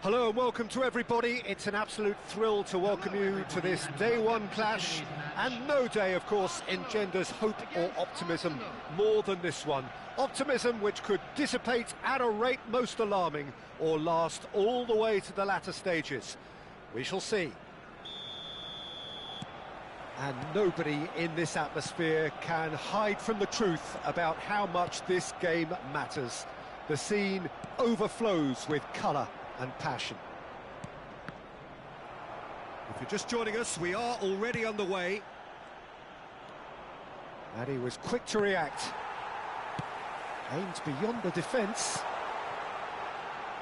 Hello and welcome to everybody. It's an absolute thrill to welcome you to this Day 1 clash, and no day, of course, engenders hope or optimism more than this one. Optimism which could dissipate at a rate most alarming or last all the way to the latter stages. We shall see. And nobody in this atmosphere can hide from the truth about how much this game matters. The scene overflows with colour and passion. If you're just joining us, we are already underway. And he was quick to react. Aimed beyond the defence.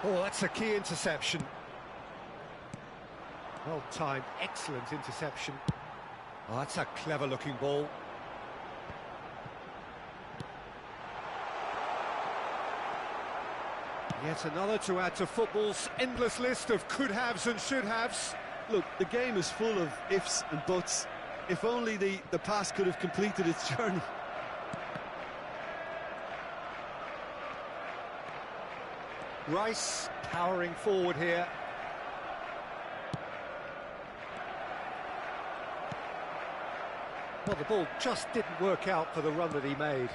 Oh, that's a key interception. Well timed, excellent interception. Oh, that's a clever looking ball. Yet another to add to football's endless list of could-haves and should-haves. Look, the game is full of ifs and buts. If only the pass could have completed its journey. Rice powering forward here. Well, the ball just didn't work out for the run that he made.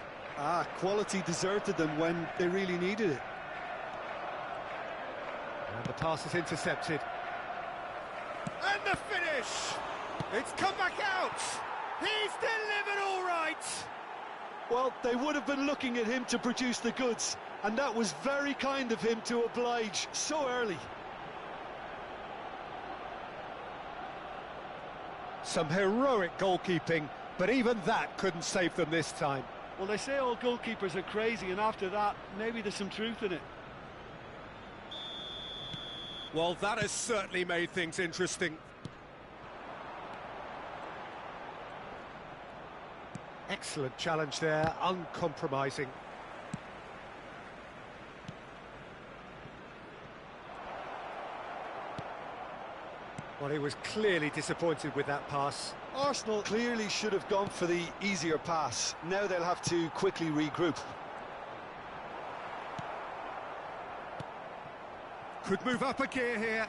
Quality deserted them when they really needed it. And the pass is intercepted. And the finish! It's come back out! He's delivered all right! Well, they would have been looking at him to produce the goods, and that was very kind of him to oblige so early. Some heroic goalkeeping, but even that couldn't save them this time. Well, they say all goalkeepers are crazy, and after that, maybe there's some truth in it. Well, that has certainly made things interesting. Excellent challenge there, uncompromising. Well, he was clearly disappointed with that pass. Arsenal clearly should have gone for the easier pass. Now they'll have to quickly regroup. Could move up a gear here.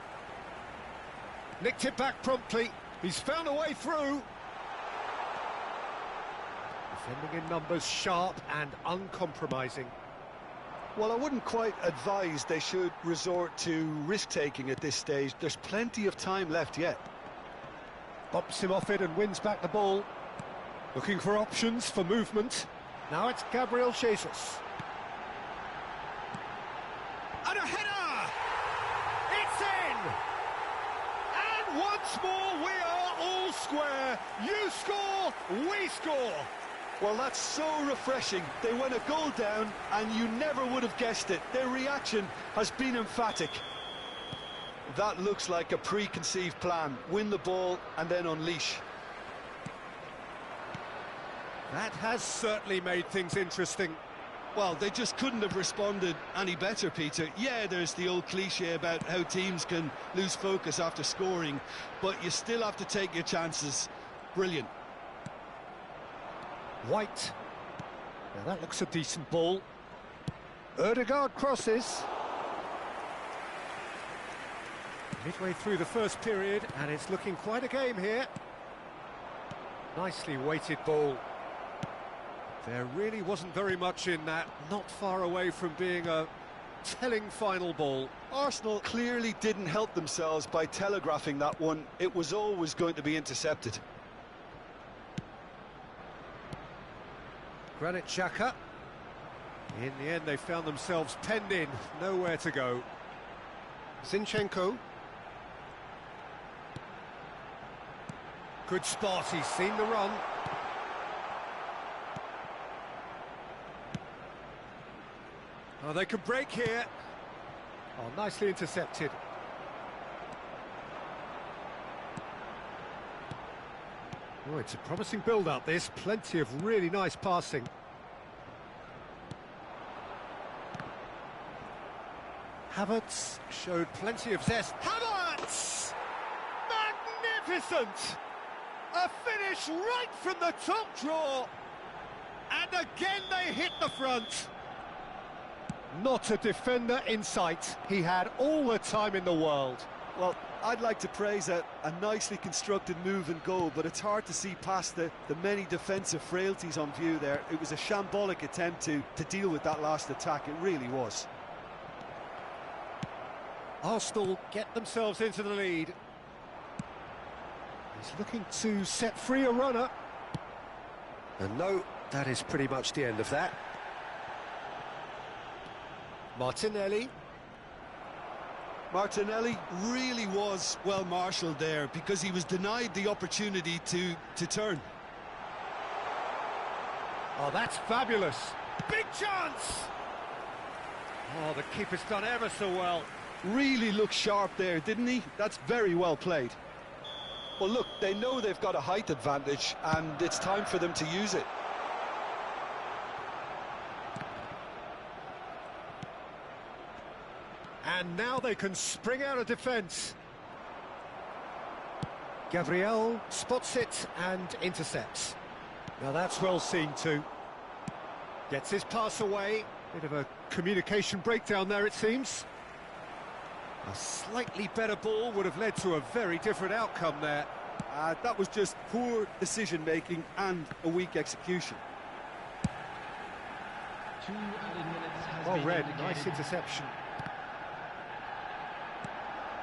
Nicked it back promptly. He's found a way through. Defending in numbers, sharp and uncompromising. Well, I wouldn't quite advise they should resort to risk-taking at this stage. There's plenty of time left yet. Bumps him off it and wins back the ball. Looking for options for movement. Now it's Gabriel Jesus. And a header! It's in! And once more we are all square. You score, we score. Well, that's so refreshing. They went a goal down and you never would have guessed it. Their reaction has been emphatic. That looks like a preconceived plan. Win the ball and then unleash. That has certainly made things interesting. Well, they just couldn't have responded any better, Peter. Yeah, there's the old cliche about how teams can lose focus after scoring, but you still have to take your chances. Brilliant. White. Now that looks a decent ball. Ødegaard crosses. Midway through the first period, and it's looking quite a game here. Nicely weighted ball. There really wasn't very much in that, not far away from being a telling final ball. Arsenal clearly didn't help themselves by telegraphing that one. It was always going to be intercepted. Granit Xhaka. In the end, they found themselves penned in, nowhere to go. Zinchenko. Good spot, he's seen the run. Oh, they can break here. Oh, nicely intercepted. Oh, it's a promising build-up, this. Plenty of really nice passing. Havertz showed plenty of zest. Havertz! Magnificent! A finish right from the top draw. And again they hit the front. Not a defender in sight. He had all the time in the world. Well, I'd like to praise a nicely constructed move and goal, but it's hard to see past the many defensive frailties on view there. It was a shambolic attempt to deal with that last attack, it really was. Arsenal get themselves into the lead. He's looking to set free a runner. And no, that is pretty much the end of that. Martinelli. Martinelli really was well marshalled there because he was denied the opportunity to turn. Oh, that's fabulous. Big chance! Oh, the keeper's done ever so well. Really looked sharp there, didn't he? That's very well played. Well, look, they know they've got a height advantage, and it's time for them to use it. And now they can spring out of defence. Gabriel spots it and intercepts. Now that's well seen too. Gets his pass away. Bit of a communication breakdown there, it seems. A slightly better ball would have led to a very different outcome there. That was just poor decision-making and a weak execution. Well read, nice interception.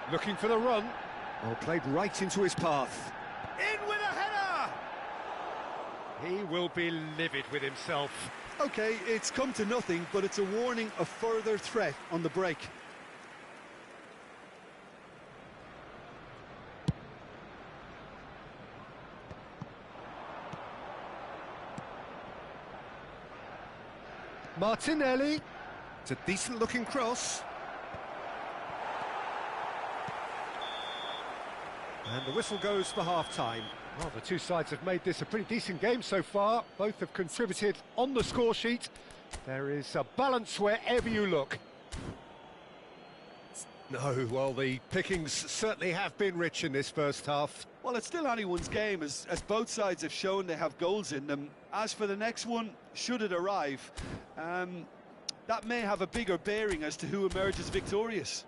Looking for the run. Well, played right into his path. In with a header! He will be livid with himself. OK, it's come to nothing, but it's a warning of further threat on the break. Martinelli. It's a decent-looking cross. And the whistle goes for half-time. Well, the two sides have made this a pretty decent game so far. Both have contributed on the score sheet. There is a balance wherever you look. No, well, the pickings certainly have been rich in this first half. Well, it's still anyone's game, as both sides have shown they have goals in them. As for the next one, should it arrive, that may have a bigger bearing as to who emerges victorious.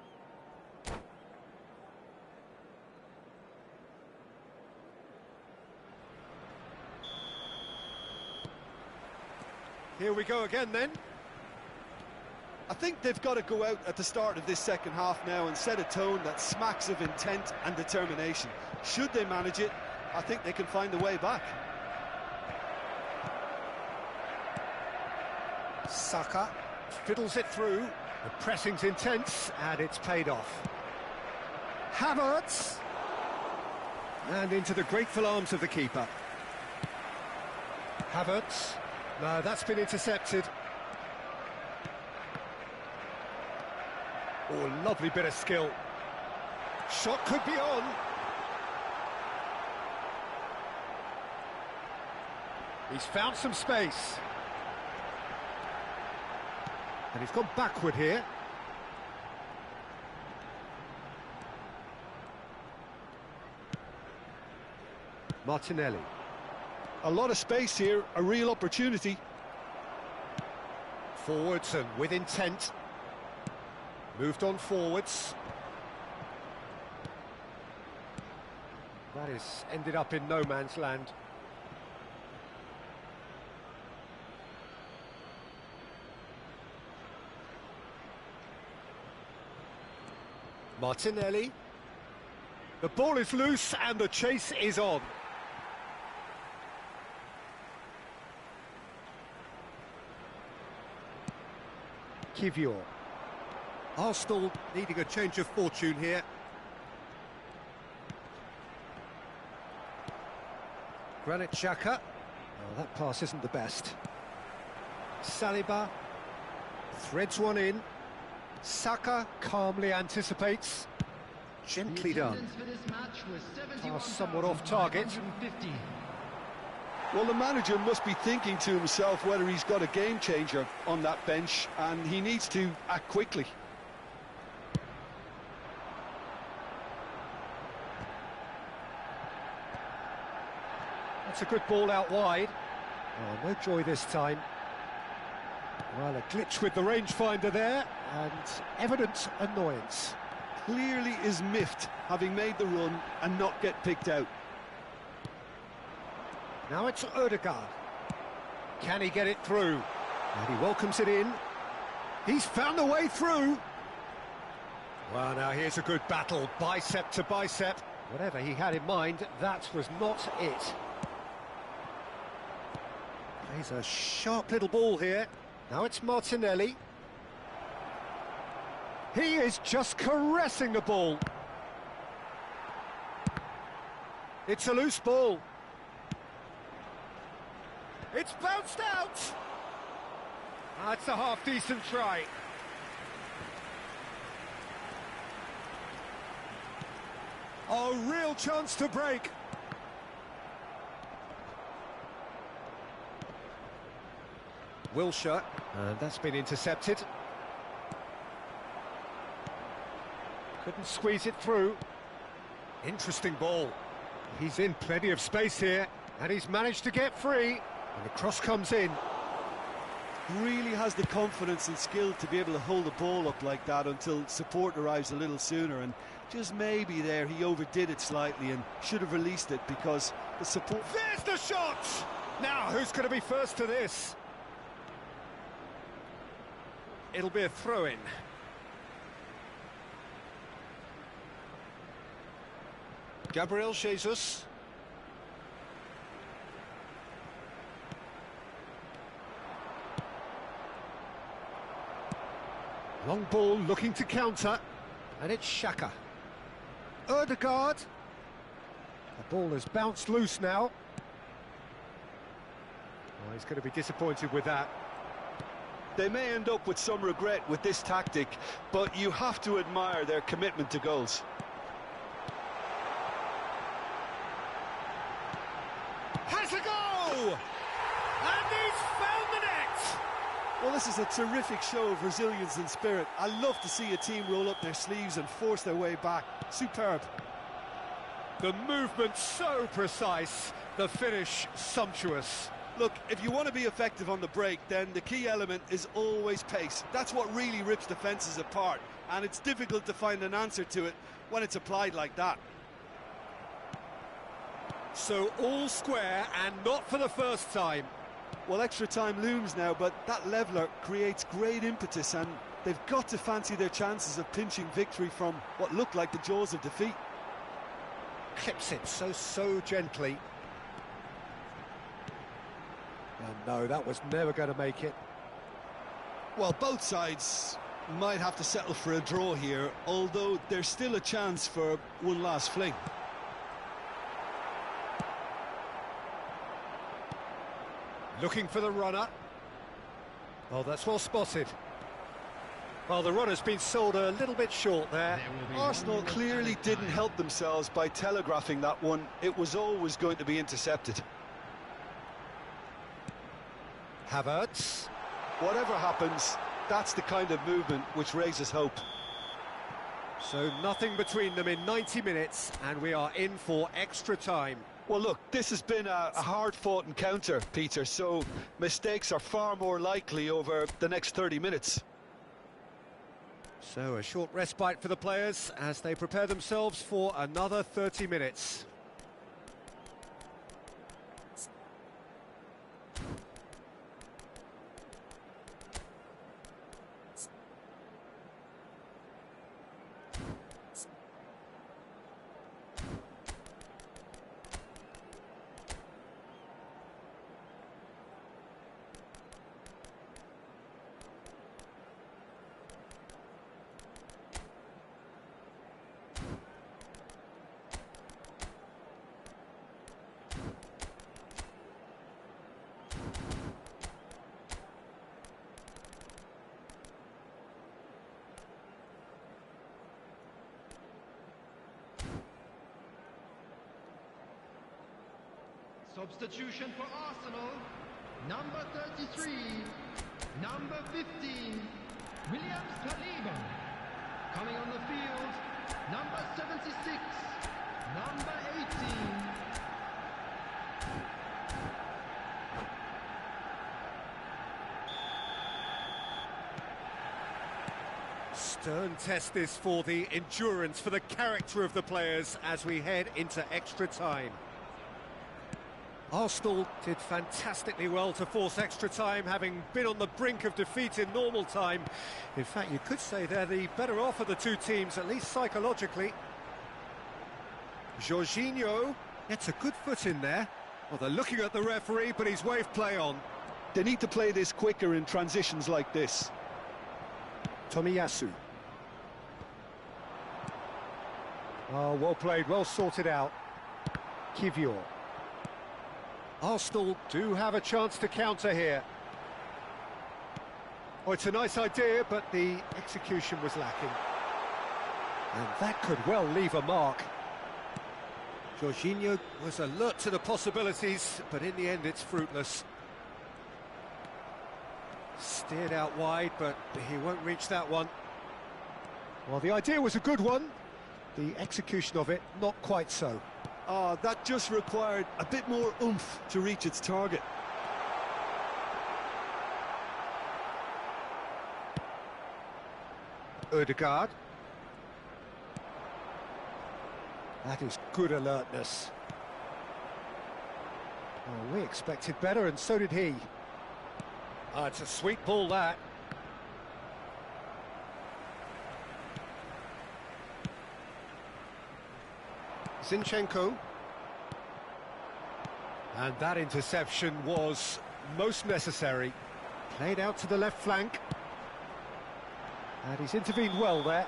Here we go again then. I think they've got to go out at the start of this second half now and set a tone that smacks of intent and determination. Should they manage it, I think they can find the way back. Saka fiddles it through. The pressing's intense and it's paid off. Havertz. And into the grateful arms of the keeper. Havertz. No, that's been intercepted. Oh, lovely bit of skill. Shot could be on. He's found some space. And he's gone backward here. Martinelli. A lot of space here, a real opportunity. Forwards and with intent. Moved on forwards. That is ended up in no man's land. Martinelli. The ball is loose and the chase is on. Kivior. Arsenal needing a change of fortune here. Granit Xhaka. Oh, that pass isn't the best. Saliba threads one in. Saka calmly anticipates. Gently done. Pass somewhat off target. Well, the manager must be thinking to himself whether he's got a game changer on that bench, and he needs to act quickly. That's a good ball out wide. Oh, no joy this time. Well, a glitch with the rangefinder there, and evident annoyance. Clearly is miffed, having made the run and not get picked out. Now it's Ødegaard. Can he get it through? And he welcomes it in. He's found the way through. Well, now here's a good battle, bicep to bicep. Whatever he had in mind, that was not it. Plays a sharp little ball here. Now it's Martinelli. He is just caressing the ball. It's a loose ball. It's bounced out. That's a half-decent try. A real chance to break. Wilshere, and that's been intercepted. Couldn't squeeze it through. Interesting ball. He's in plenty of space here, and he's managed to get free. And the cross comes in. Really has the confidence and skill to be able to hold the ball up like that until support arrives a little sooner, and just maybe there he overdid it slightly and should have released it because the support... There's the shot! Now, who's going to be first to this? It'll be a throw-in. Gabriel Jesus. Long ball looking to counter, and it's Xhaka. Ødegaard. The ball has bounced loose now. Oh, he's going to be disappointed with that. They may end up with some regret with this tactic, but you have to admire their commitment to goals. Has a go! And he's found the net! Well, this is a terrific show of resilience and spirit. I love to see a team roll up their sleeves and force their way back. Superb. The movement so precise, the finish sumptuous. Look, if you want to be effective on the break, then the key element is always pace. That's what really rips defences apart, and it's difficult to find an answer to it when it's applied like that. So all square, and not for the first time. Well, extra time looms now, but that leveller creates great impetus, and they've got to fancy their chances of pinching victory from what looked like the jaws of defeat. Clips it so gently. And no, that was never going to make it. Well, both sides might have to settle for a draw here, although there's still a chance for one last fling. Looking for the runner. Oh, that's well spotted. Well, the runner's been sold a little bit short there. Arsenal clearly didn't help themselves by telegraphing that one. It was always going to be intercepted. Havertz. Whatever happens, that's the kind of movement which raises hope. So nothing between them in 90 minutes, and we are in for extra time. Well, look, this has been a hard-fought encounter, Peter, so mistakes are far more likely over the next 30 minutes. So a short respite for the players as they prepare themselves for another 30 minutes. Substitution for Arsenal, number 33, number 15, Williams Saliba. Coming on the field, number 76, number 18. Stern test this for the endurance, for the character of the players as we head into extra time. Arsenal did fantastically well to force extra time, having been on the brink of defeat in normal time. In fact, you could say they're the better off of the two teams, at least psychologically. Jorginho gets a good foot in there. Well, they're looking at the referee, but he's waved play on. They need to play this quicker in transitions like this. Tomiyasu. Oh, well played, well sorted out. Kivior. Arsenal do have a chance to counter here. Oh, it's a nice idea, but the execution was lacking. And that could well leave a mark. Jorginho was alert to the possibilities, but in the end it's fruitless. Steered out wide, but he won't reach that one. Well, the idea was a good one. The execution of it, not quite so. That just required a bit more oomph to reach its target. Ødegaard. That is good alertness. Oh, we expected better, and so did he. It's a sweet ball, that. Zinchenko. And that interception was most necessary. Played out to the left flank. And he's intervened well there.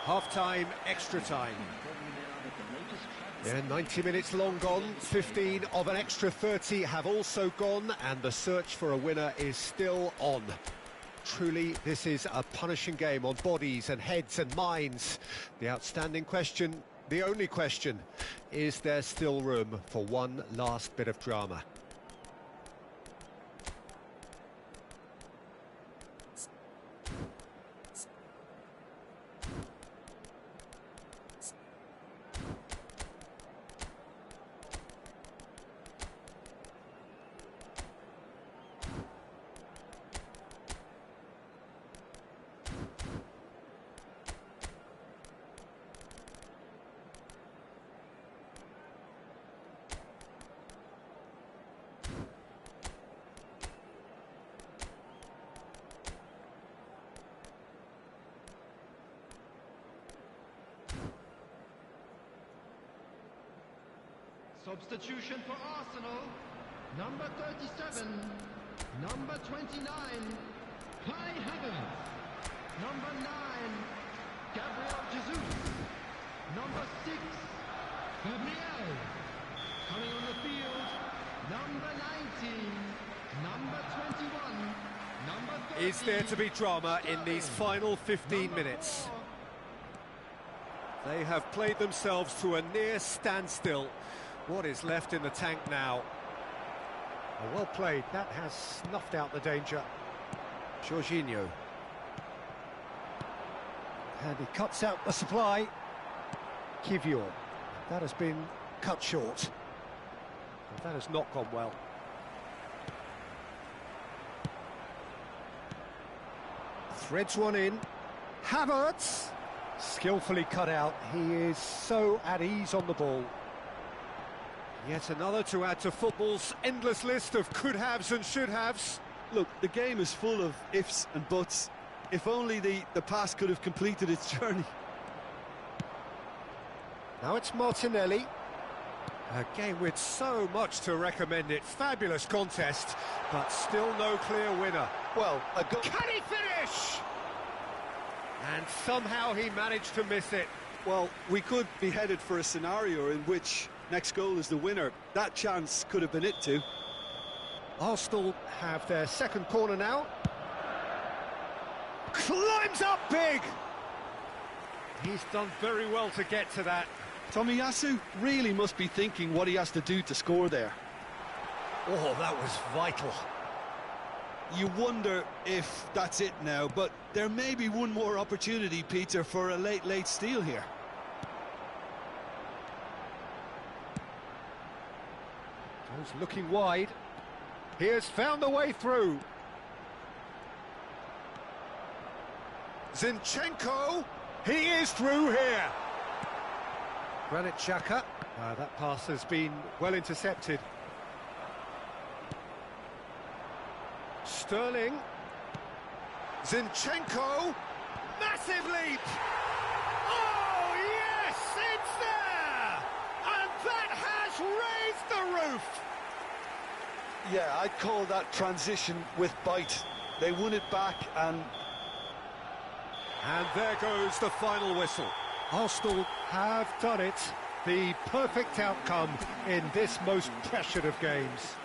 Half-time, extra time. Yeah, 90 minutes long gone, 15 of an extra 30 have also gone, and the search for a winner is still on. Truly, this is a punishing game on bodies and heads and minds. The outstanding question, the only question, is there still room for one last bit of drama? Substitution for Arsenal, number 37, number 29, Kai Havertz, number 9, Gabriel Jesus, number 6, Gabriel, coming on the field, number 19, number 21, number 30. Is there to be drama in these final 15 minutes? They have played themselves to a near standstill. What is left in the tank now? Oh, well played, that has snuffed out the danger. Jorginho. And he cuts out the supply. Kivior. That has been cut short. And that has not gone well. Threads one in. Havertz. Skillfully cut out. He is so at ease on the ball. Yet another to add to football's endless list of could-haves and should-haves. Look, the game is full of ifs and buts. If only the pass could have completed its journey. Now it's Martinelli. A game with so much to recommend it. Fabulous contest, but still no clear winner. Well, Can he finish? And somehow he managed to miss it. Well, we could be headed for a scenario in which next goal is the winner. That chance could have been it too. Arsenal have their second corner now. Climbs up big! He's done very well to get to that. Tomiyasu really must be thinking what he has to do to score there. Oh, that was vital. You wonder if that's it now, but there may be one more opportunity, Peter, for a late steal here. He's looking wide. He has found the way through. Zinchenko, he is through here. Granit Xhaka, that pass has been well intercepted. Sterling, Zinchenko, massive leap! Oh yes, it's there! And that has raised the roof! Yeah, I'd call that transition with bite. They won it back and... And there goes the final whistle. Arsenal have done it. The perfect outcome in this most pressured of games.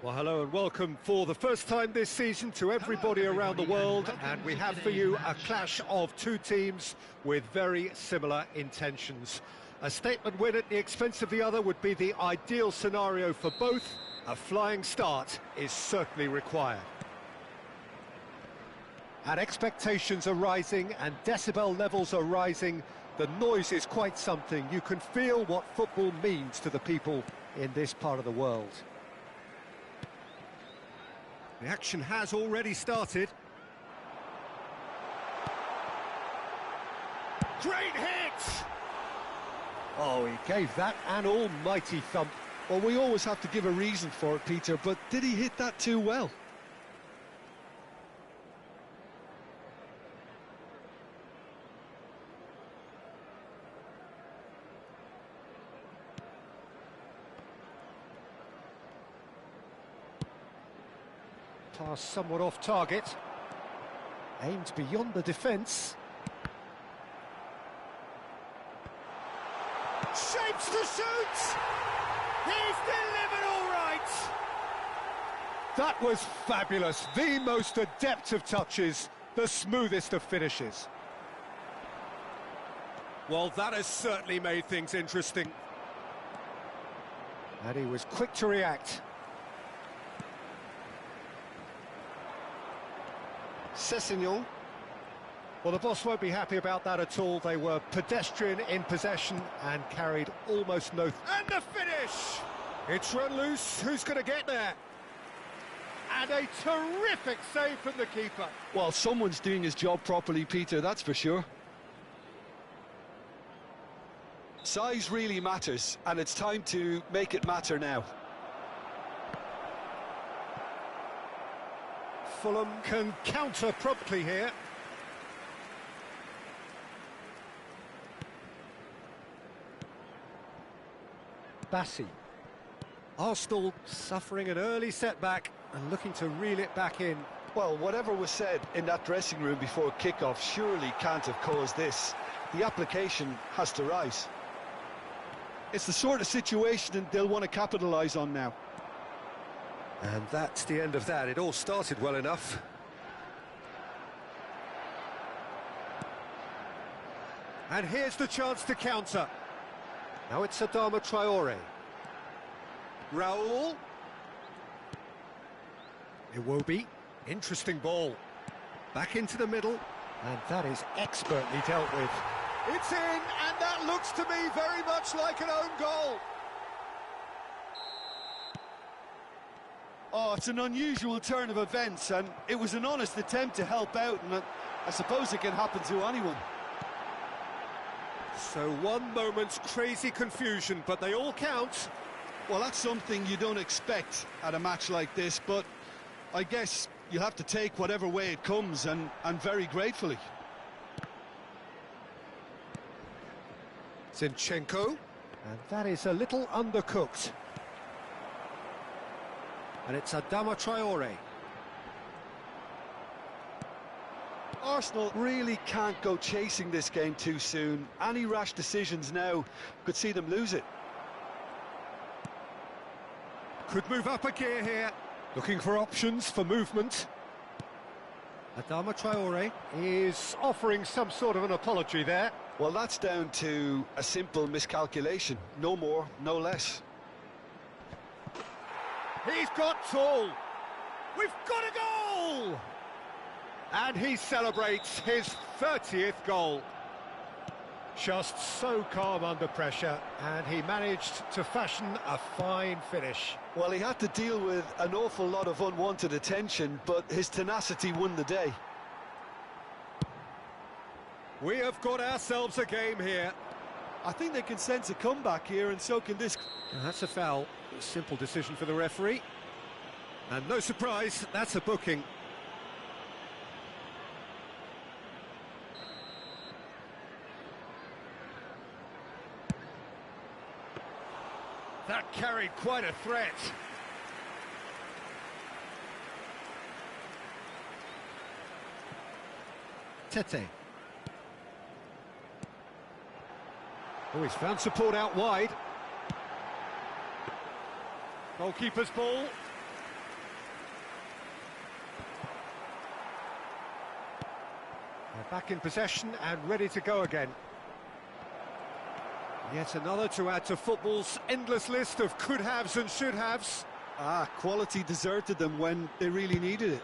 Well, hello and welcome for the first time this season to everybody around the world, and we have for you a clash of two teams with very similar intentions. A statement win at the expense of the other would be the ideal scenario for both. A flying start is certainly required. And expectations are rising and decibel levels are rising. The noise is quite something. You can feel what football means to the people in this part of the world. The action has already started. Great hit! Oh, he gave that an almighty thump. Well, we always have to give a reason for it, Peter, but did he hit that too well? Pass somewhat off target. Aimed beyond the defence. Shapes to shoot! He's delivered all right! That was fabulous. The most adept of touches, the smoothest of finishes. Well, that has certainly made things interesting. And he was quick to react. Cessignon. Well, the boss won't be happy about that at all. They were pedestrian in possession and carried almost no... And the finish! It's run loose. Who's going to get there? And a terrific save from the keeper. Well, someone's doing his job properly, Peter, that's for sure. Size really matters, and it's time to make it matter now. Fulham can counter promptly here. Bassi. Arsenal suffering an early setback and looking to reel it back in. Well, whatever was said in that dressing room before kickoff surely can't have caused this. The application has to rise. It's the sort of situation they'll want to capitalise on now. And that's the end of that. It all started well enough. And here's the chance to counter. Now it's Adama Traore. Raul. Iwobi. Interesting ball. Back into the middle. And that is expertly dealt with. It's in, and that looks to me very much like an own goal. Oh, it's an unusual turn of events, and it was an honest attempt to help out, and I suppose it can happen to anyone. So one moment's crazy confusion, but they all count. Well, that's something you don't expect at a match like this, but I guess you'll have to take whatever way it comes, and very gratefully. Zinchenko. And that is a little undercooked. And it's Adama Traore. Arsenal really can't go chasing this game too soon. Any rash decisions now could see them lose it. Could move up a gear here. Looking for options for movement. Adama Traore is offering some sort of an apology there. Well, that's down to a simple miscalculation. No more, no less. He's got tall. We've got a goal! And he celebrates his 30th goal. Just so calm under pressure, and he managed to fashion a fine finish. Well, he had to deal with an awful lot of unwanted attention, but his tenacity won the day. We have got ourselves a game here. I think they can sense a comeback here, and so can this. That's a foul. A simple decision for the referee. And no surprise, that's a booking. That carried quite a threat. Tete. Oh, he's found support out wide. Goalkeeper's ball. Back in possession and ready to go again. Yet another to add to football's endless list of could-haves and should-haves. Quality deserted them when they really needed it.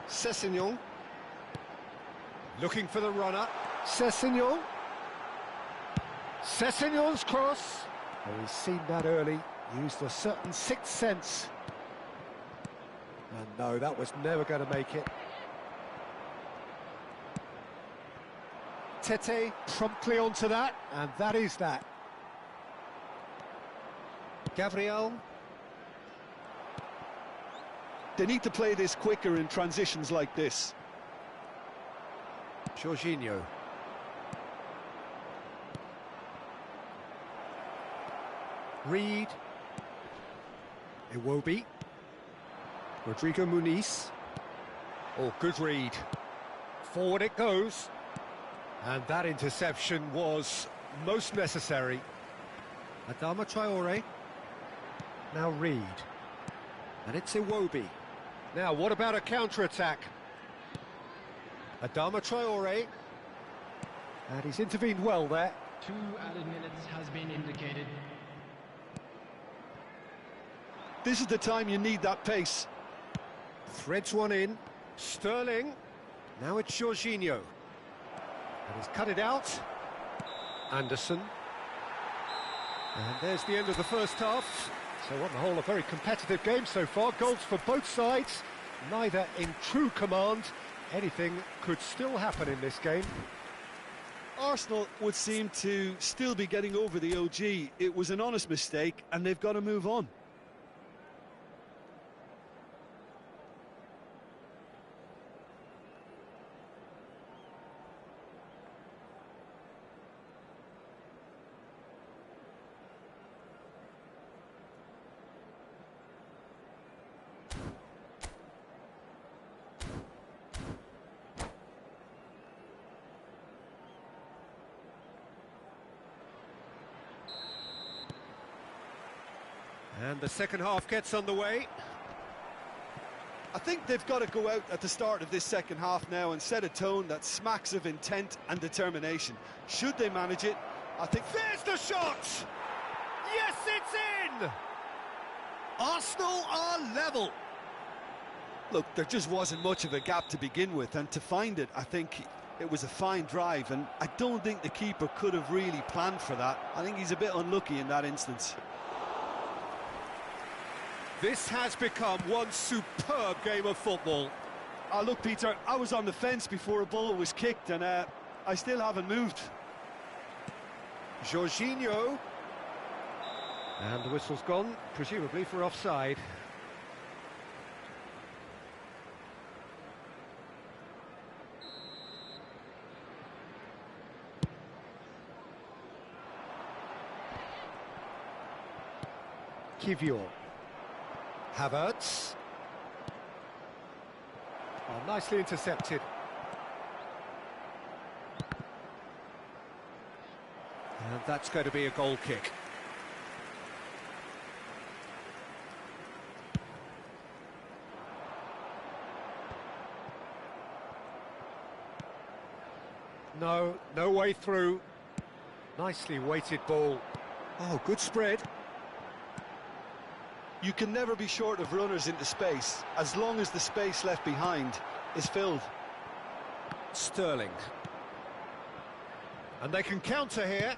Sessegnon. Looking for the runner. Sessegnon. Sessegnon's cross. Oh, he's seen that early. Used a certain sixth sense. And no, that was never going to make it. Tete promptly onto that, and that is that. Gabriel. They need to play this quicker in transitions like this. Jorginho. Reed. Iwobi. Rodrigo Muniz. Oh, good read. Forward it goes. And that interception was most necessary. Adama Traore. Now Reed. And it's Iwobi. Now, what about a counter-attack? Adama Traore. And he's intervened well there. 2 added minutes has been indicated. This is the time you need that pace. Threads one in. Sterling. Now it's Jorginho. And he's cut it out. Anderson. And there's the end of the first half. So on the whole, a very competitive game so far. Goals for both sides. Neither in true command. Anything could still happen in this game. Arsenal would seem to still be getting over the OG. It was an honest mistake, and they've got to move on. And the second half gets underway. I think they've got to go out at the start of this second half now and set a tone that smacks of intent and determination. Should they manage it, I think... There's the shot! Yes, it's in! Arsenal are level. Look, there just wasn't much of a gap to begin with, and to find it, I think it was a fine drive, and I don't think the keeper could have really planned for that. I think he's a bit unlucky in that instance. This has become one superb game of football. Look, Peter, I was on the fence before a ball was kicked, and I still haven't moved. Jorginho. And the whistle's gone, presumably for offside. Kivior. Havertz. Oh, nicely intercepted. And that's going to be a goal kick. No way through. Nicely weighted ball. Oh, good spread. You can never be short of runners into space, as long as the space left behind is filled. Sterling. And they can counter here.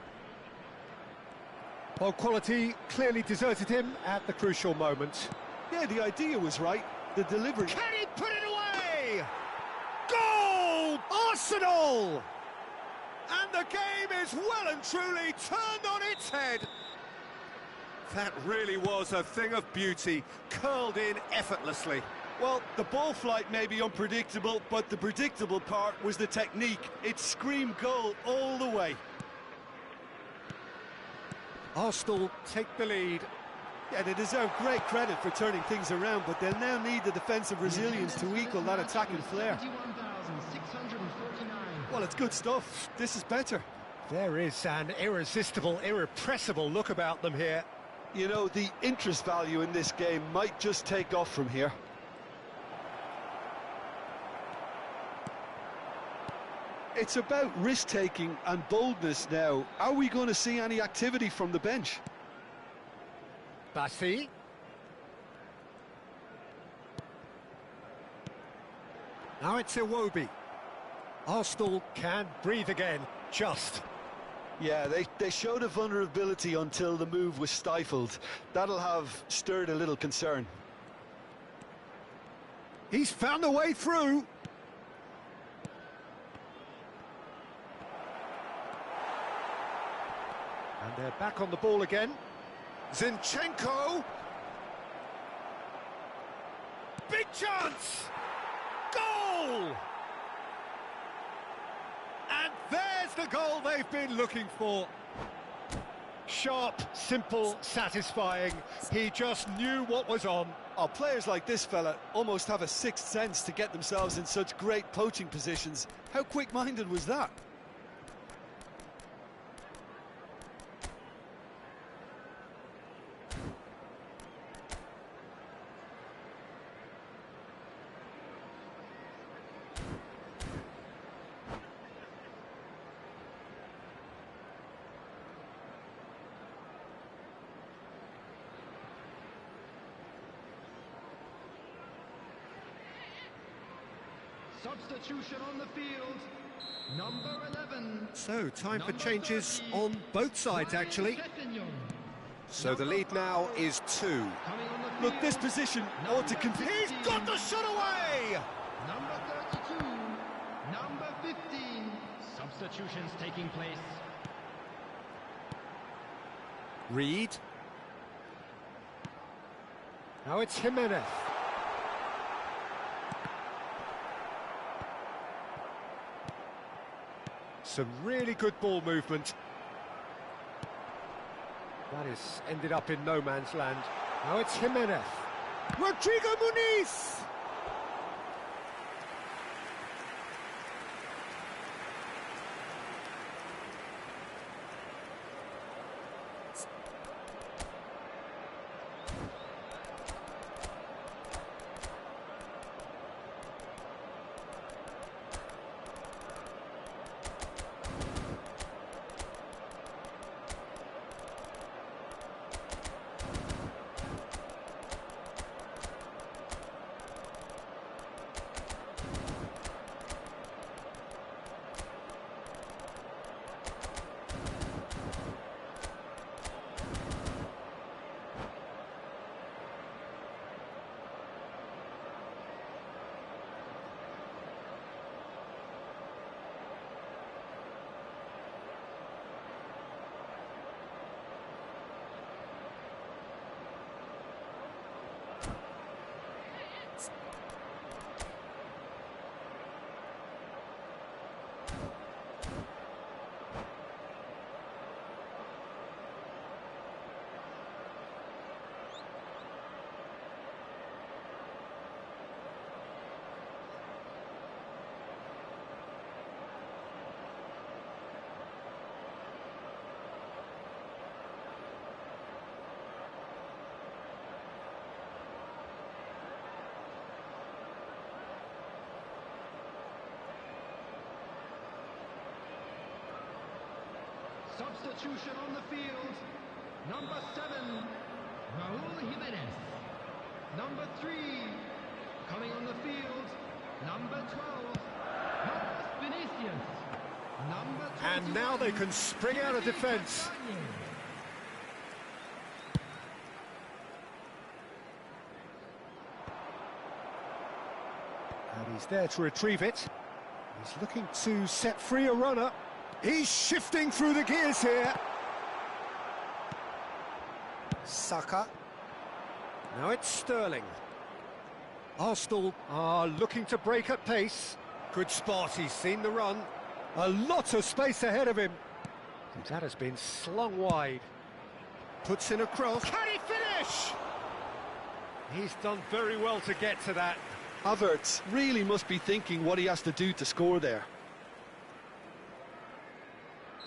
Well, quality clearly deserted him at the crucial moment. Yeah, the idea was right. The delivery... Can he put it away? Goal! Arsenal! And the game is well and truly turned on its head. That really was a thing of beauty, curled in effortlessly. Well, the ball flight may be unpredictable, but the predictable part was the technique. It screamed goal all the way. Arsenal take the lead. Yeah, they deserve great credit for turning things around, but they'll now need the defensive resilience to equal that attacking flair. Well, it's good stuff. This is better. There is an irresistible, irrepressible look about them here. You know, the interest value in this game might just take off from here. It's about risk-taking and boldness now. Are we going to see any activity from the bench? Bassi. Now it's Iwobi. Arsenal can breathe again, just. Yeah, they showed a vulnerability until the move was stifled. That'll have stirred a little concern. He's found a way through. And they're back on the ball again. Zinchenko. Big chance! Goal! And there's the goal they've been looking for. Sharp, simple, satisfying. He just knew what was on. Oh, players like this fella almost have a sixth sense to get themselves in such great poaching positions. How quick-minded was that? Substitution on the field, number 11. So, time for changes on both sides, actually. So the lead now is 2. Look, this position ought to compete. He's got the shot away! Number 32, number 15. Substitutions taking place. Reed. Now it's Jimenez. Some really good ball movement. That has ended up in no man's land. Now it's Jimenez. Rodrigo Muniz! Substitution on the field, number 7, Raul Jimenez. Number 3, coming on the field, number 12, Vinicius. Number 21, And now they can spring out of defence. And he's there to retrieve it. He's looking to set free a runner. He's shifting through the gears here. Saka. Now it's Sterling. Arsenal are looking to break at pace. Good spot, he's seen the run. A lot of space ahead of him. And that has been slung wide. Puts in a cross. Can he finish? He's done very well to get to that. Havertz really must be thinking what he has to do to score there.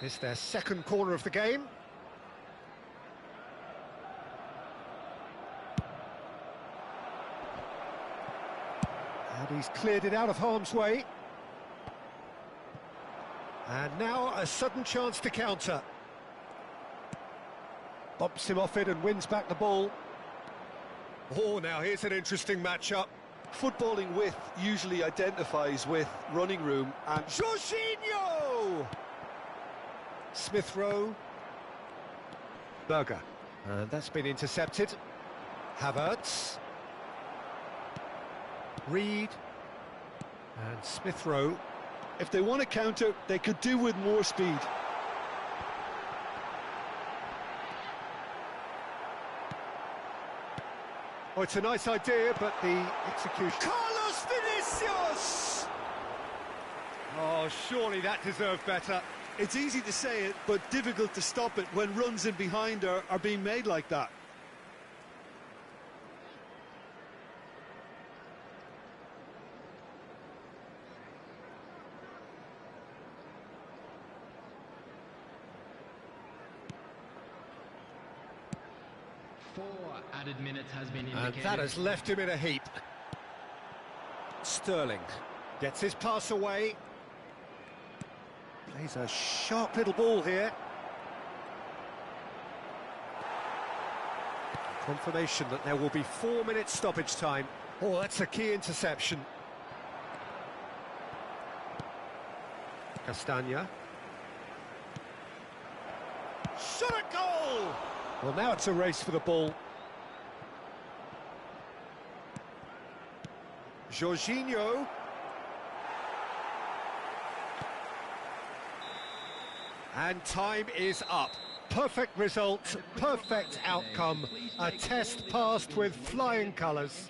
It's their second corner of the game. And he's cleared it out of harm's way. And now a sudden chance to counter. Bumps him off it and wins back the ball. Oh, now here's an interesting matchup. Footballing width usually identifies with running room, and Jorginho! Smith Rowe. Berger. And that's been intercepted. Havertz. Reed. And Smith Rowe. if they want to counter, they could do with more speed. Oh, it's a nice idea, but the execution... Carlos Vinicius! Oh, surely that deserved better. It's easy to say it, but difficult to stop it when runs in behind are being made like that. Four added minutes has been And indicated. that has left him in a heap. Sterling gets his pass away. Plays a sharp little ball here. Confirmation that there will be 4 minutes stoppage time. Oh, that's a key interception. Castagna. Shot a goal! Well, now it's a race for the ball. Jorginho. And time is up. Perfect result, perfect outcome. A test passed with flying colours.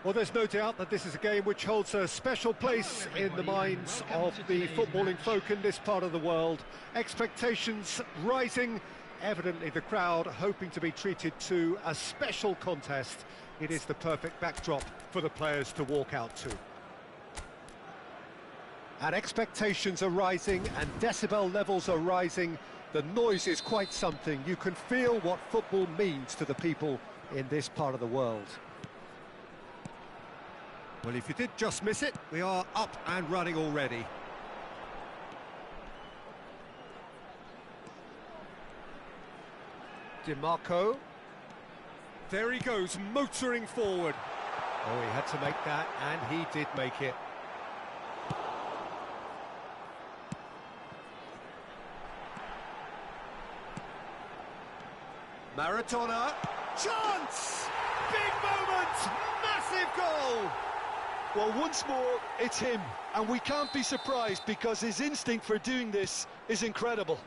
Well, there's no doubt that this is a game which holds a special place in the minds of the footballing folk in this part of the world. Expectations rising, evidently the crowd hoping to be treated to a special contest. It is the perfect backdrop for the players to walk out to. And expectations are rising and decibel levels are rising. The noise is quite something. You can feel what football means to the people in this part of the world. Well, if you did just miss it, we are up and running already. DiMarco. There he goes, motoring forward. Oh, he had to make that, and he did make it. Maradona. Chance! Big moment! Massive goal! Well, once more, it's him, and we can't be surprised because his instinct for doing this is incredible.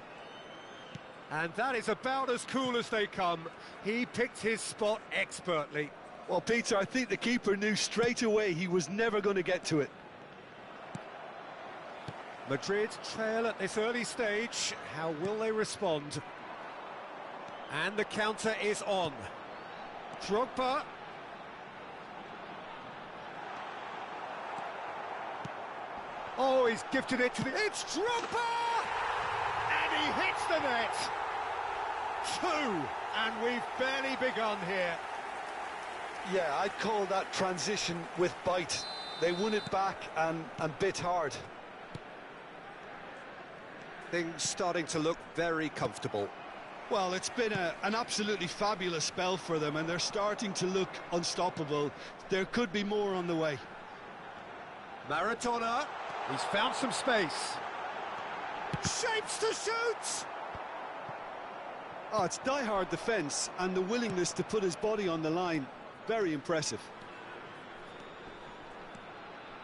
And that is about as cool as they come. He picked his spot expertly. Well, Peter, I think the keeper knew straight away he was never going to get to it. Madrid trail at this early stage. How will they respond? And the counter is on. Drogba. Oh, he's gifted it to the... It's Drogba! And he hits the net. 2, and we've barely begun here. Yeah, I'd call that transition with bite. They won it back and bit hard. Things starting to look very comfortable. Well, it's been an absolutely fabulous spell for them, and they're starting to look unstoppable. There could be more on the way. Maradona. He's found some space. Shapes to shoot! Oh, it's die-hard defence and the willingness to put his body on the line. Very impressive.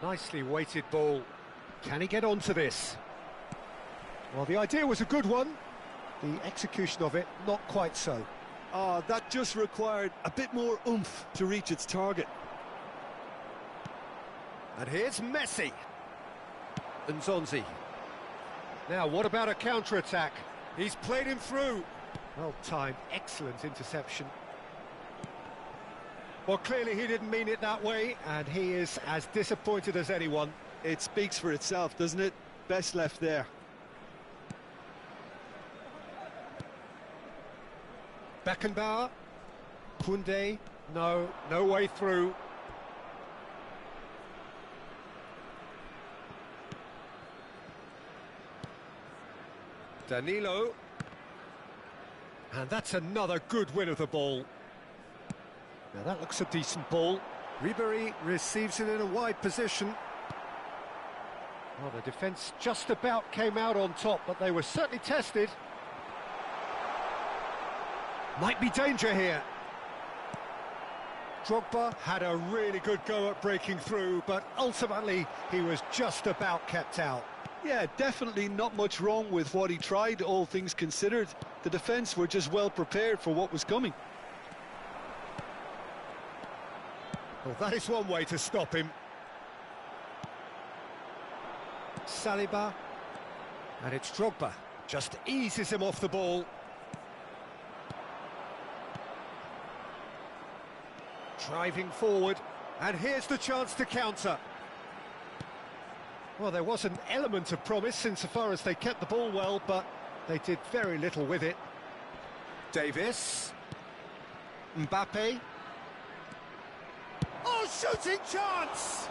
Nicely weighted ball. Can he get onto this? Well, the idea was a good one. The execution of it, not quite so. Oh, that just required a bit more oomph to reach its target. And here's Messi. And Zonzi. Now, what about a counter-attack? He's played him through. Well timed, excellent interception. Well, clearly he didn't mean it that way, and he is as disappointed as anyone. It speaks for itself, doesn't it? Best left there. Beckenbauer. Koundé. No way through. Danilo. And that's another good win of the ball. Now that looks a decent ball. Ribéry receives it in a wide position. Well, the defence just about came out on top, but they were certainly tested. Might be danger here. Drogba had a really good go at breaking through, but ultimately he was just about kept out. Yeah, definitely not much wrong with what he tried, all things considered. The defence were just well prepared for what was coming. Well, that is one way to stop him. Saliba. And it's Drogba. Just eases him off the ball. Driving forward. And here's the chance to counter. Well, there was an element of promise insofar as they kept the ball well, but they did very little with it. Davis. Mbappe. Oh, shooting chance!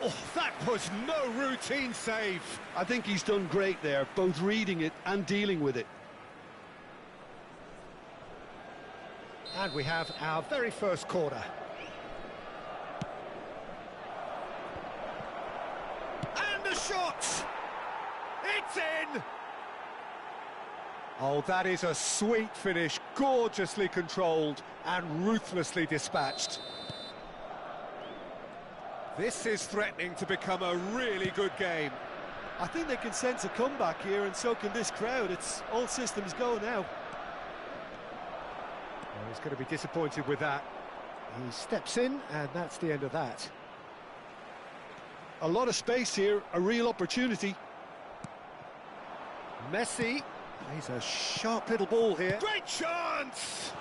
Oh, that was no routine save. I think he's done great there, both reading it and dealing with it. And we have our very first corner. And the shot! It's in! Oh, that is a sweet finish, gorgeously controlled and ruthlessly dispatched. This is threatening to become a really good game. I think they can sense a comeback here, and so can this crowd. It's all systems go now. Well, he's going to be disappointed with that. He steps in, and that's the end of that. A lot of space here, a real opportunity. Messi plays a sharp little ball here. Great chance!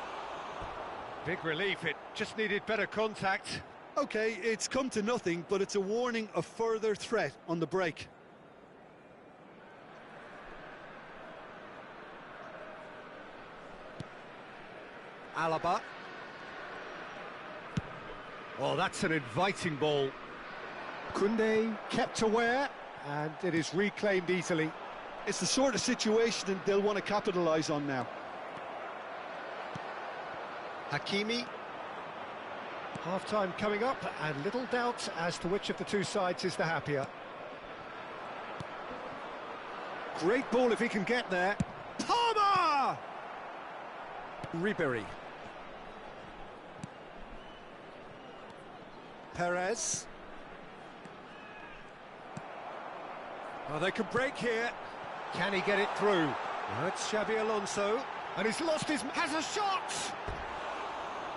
Big relief, it just needed better contact. Okay, it's come to nothing, but it's a warning of further threat on the break. Alaba. Oh, that's an inviting ball. Koundé kept aware, and it is reclaimed easily. It's the sort of situation they'll want to capitalise on now. Hakimi. Half-time coming up, and little doubt as to which of the two sides is the happier. Great ball if he can get there. Palmer! Ribéry. Perez. Oh, they can break here. Can he get it through? No, it's Xabi Alonso, and he's lost his... has a shot!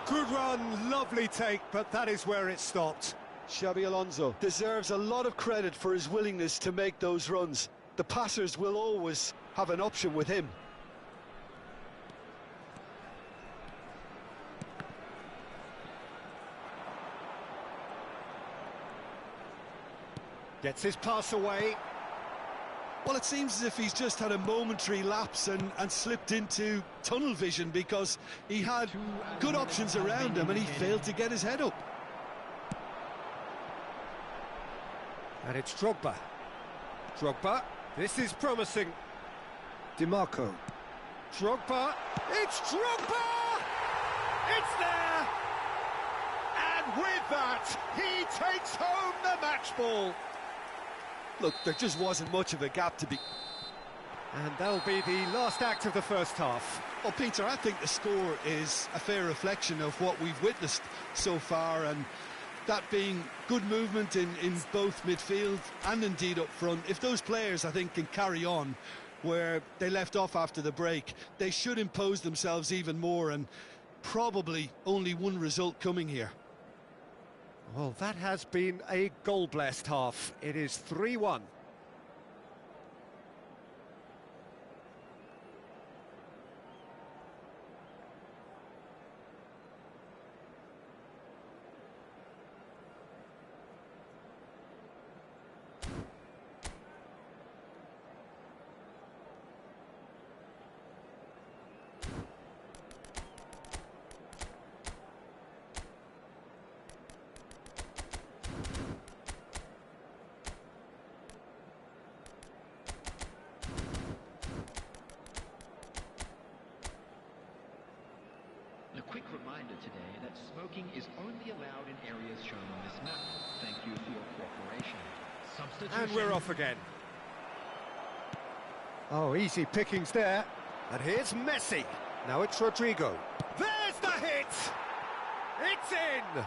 Good run, lovely take, but that is where it stopped. Xabi Alonso deserves a lot of credit for his willingness to make those runs. The passers will always have an option with him. Gets his pass away. Well, it seems as if he's just had a momentary lapse and slipped into tunnel vision, because he had good options around him and he failed to get his head up. And it's Drogba. Drogba, this is promising. DiMarco. Drogba, it's Drogba! It's there! And with that, he takes home the match ball. Look, there just wasn't much of a gap to be... And that'll be the last act of the first half. Well, Peter, I think the score is a fair reflection of what we've witnessed so far, and that being good movement in both midfield and indeed up front. If those players, I think, can carry on where they left off after the break, they should impose themselves even more, and probably only one result coming here. Well, that has been a goal-blessed half. It is 3-1. A quick reminder today that smoking is only allowed in areas shown on this map. Thank you for your cooperation. Substitution. And we're off again. Oh, easy pickings there. And here's Messi. Now it's Rodrigo. There's the hit! It's in!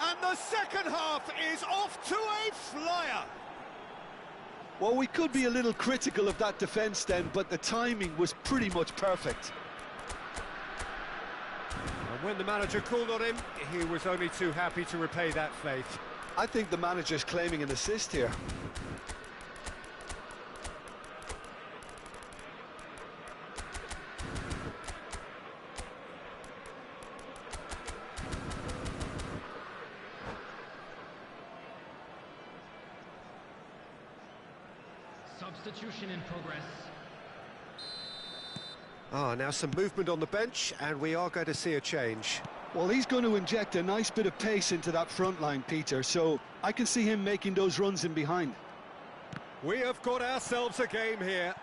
And the second half is off to a flyer! Well, we could be a little critical of that defence then, but the timing was pretty much perfect. And when the manager called on him, he was only too happy to repay that faith. I think the manager's claiming an assist here. Substitution in progress. Now some movement on the bench, and we are going to see a change. Well, he's going to inject a nice bit of pace into that front line, Peter, so I can see him making those runs in behind. We have got ourselves a game here.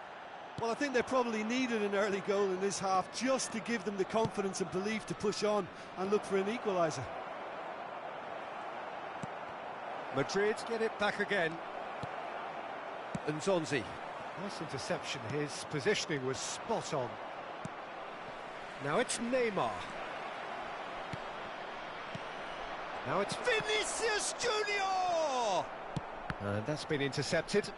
Well, I think they probably needed an early goal in this half just to give them the confidence and belief to push on and look for an equaliser. Madrid get it back again. And Zonzi. Nice interception. His positioning was spot on. Now it's Neymar. Now it's Vinicius Junior! And that's been intercepted.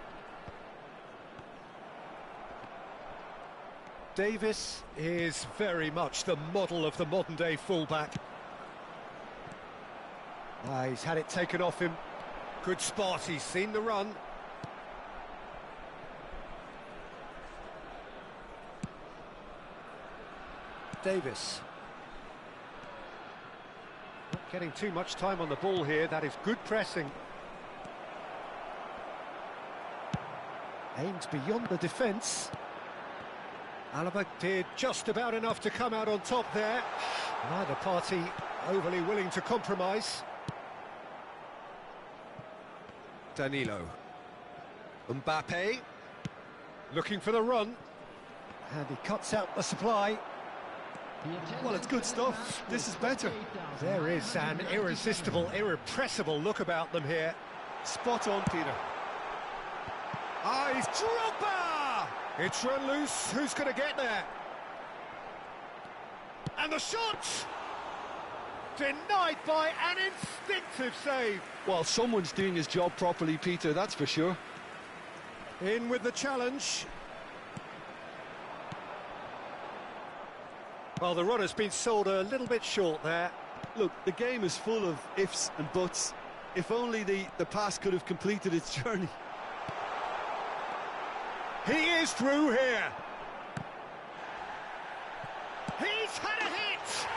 Davis is very much the model of the modern-day fullback. He's had it taken off him. Good spot, he's seen the run. Davis. Not getting too much time on the ball here, that is good pressing. Aims beyond the defence. Alaba did just about enough to come out on top there. Neither party overly willing to compromise. Danilo. Mbappe. Looking for the run. And he cuts out the supply. Well, it's good stuff. This is better. There is an irresistible, irrepressible look about them here. Spot on, Peter. Ah, he's Drogba! It's run loose. Who's going to get there? And the shot! Denied by an instinctive save. Well, someone's doing his job properly, Peter, that's for sure. In with the challenge. Well, the run has been sold a little bit short there. Look, the game is full of ifs and buts. If only the pass could have completed its journey. He is through here. He's had a hit.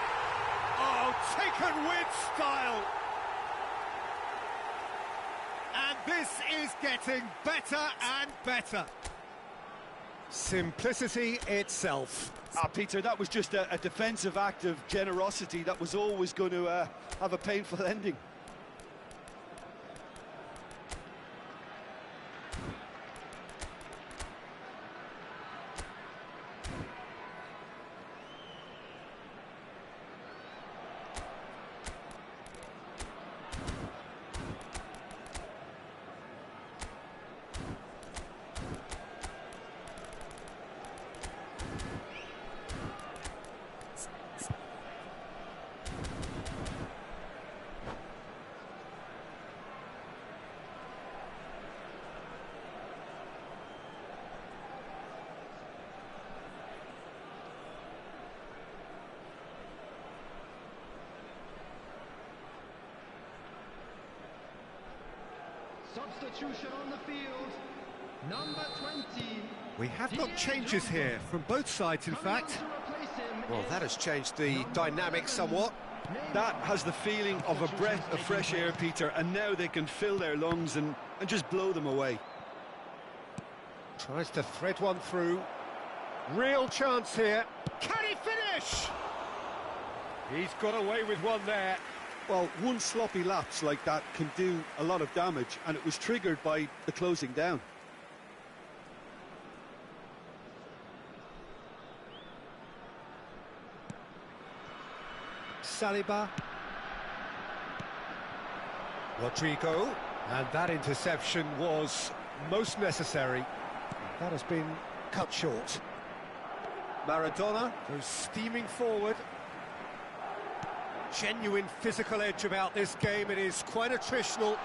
Oh, taken with style. And this is getting better and better. Simplicity itself. Peter, that was just a defensive act of generosity that was always going to have a painful ending. Substitution on the field, number 20. We have got changes here from both sides, in fact. Well, that has changed the dynamic somewhat. That has the feeling of a breath of fresh air, Peter, and now they can fill their lungs and just blow them away. Tries to thread one through. Real chance here. Can he finish? He's got away with one there. Well, one sloppy lapse like that can do a lot of damage, and it was triggered by the closing down. Saliba. Rodrigo. And that interception was most necessary. That has been cut short. Maradona goes steaming forward. Genuine physical edge about this game. It is quite attritional.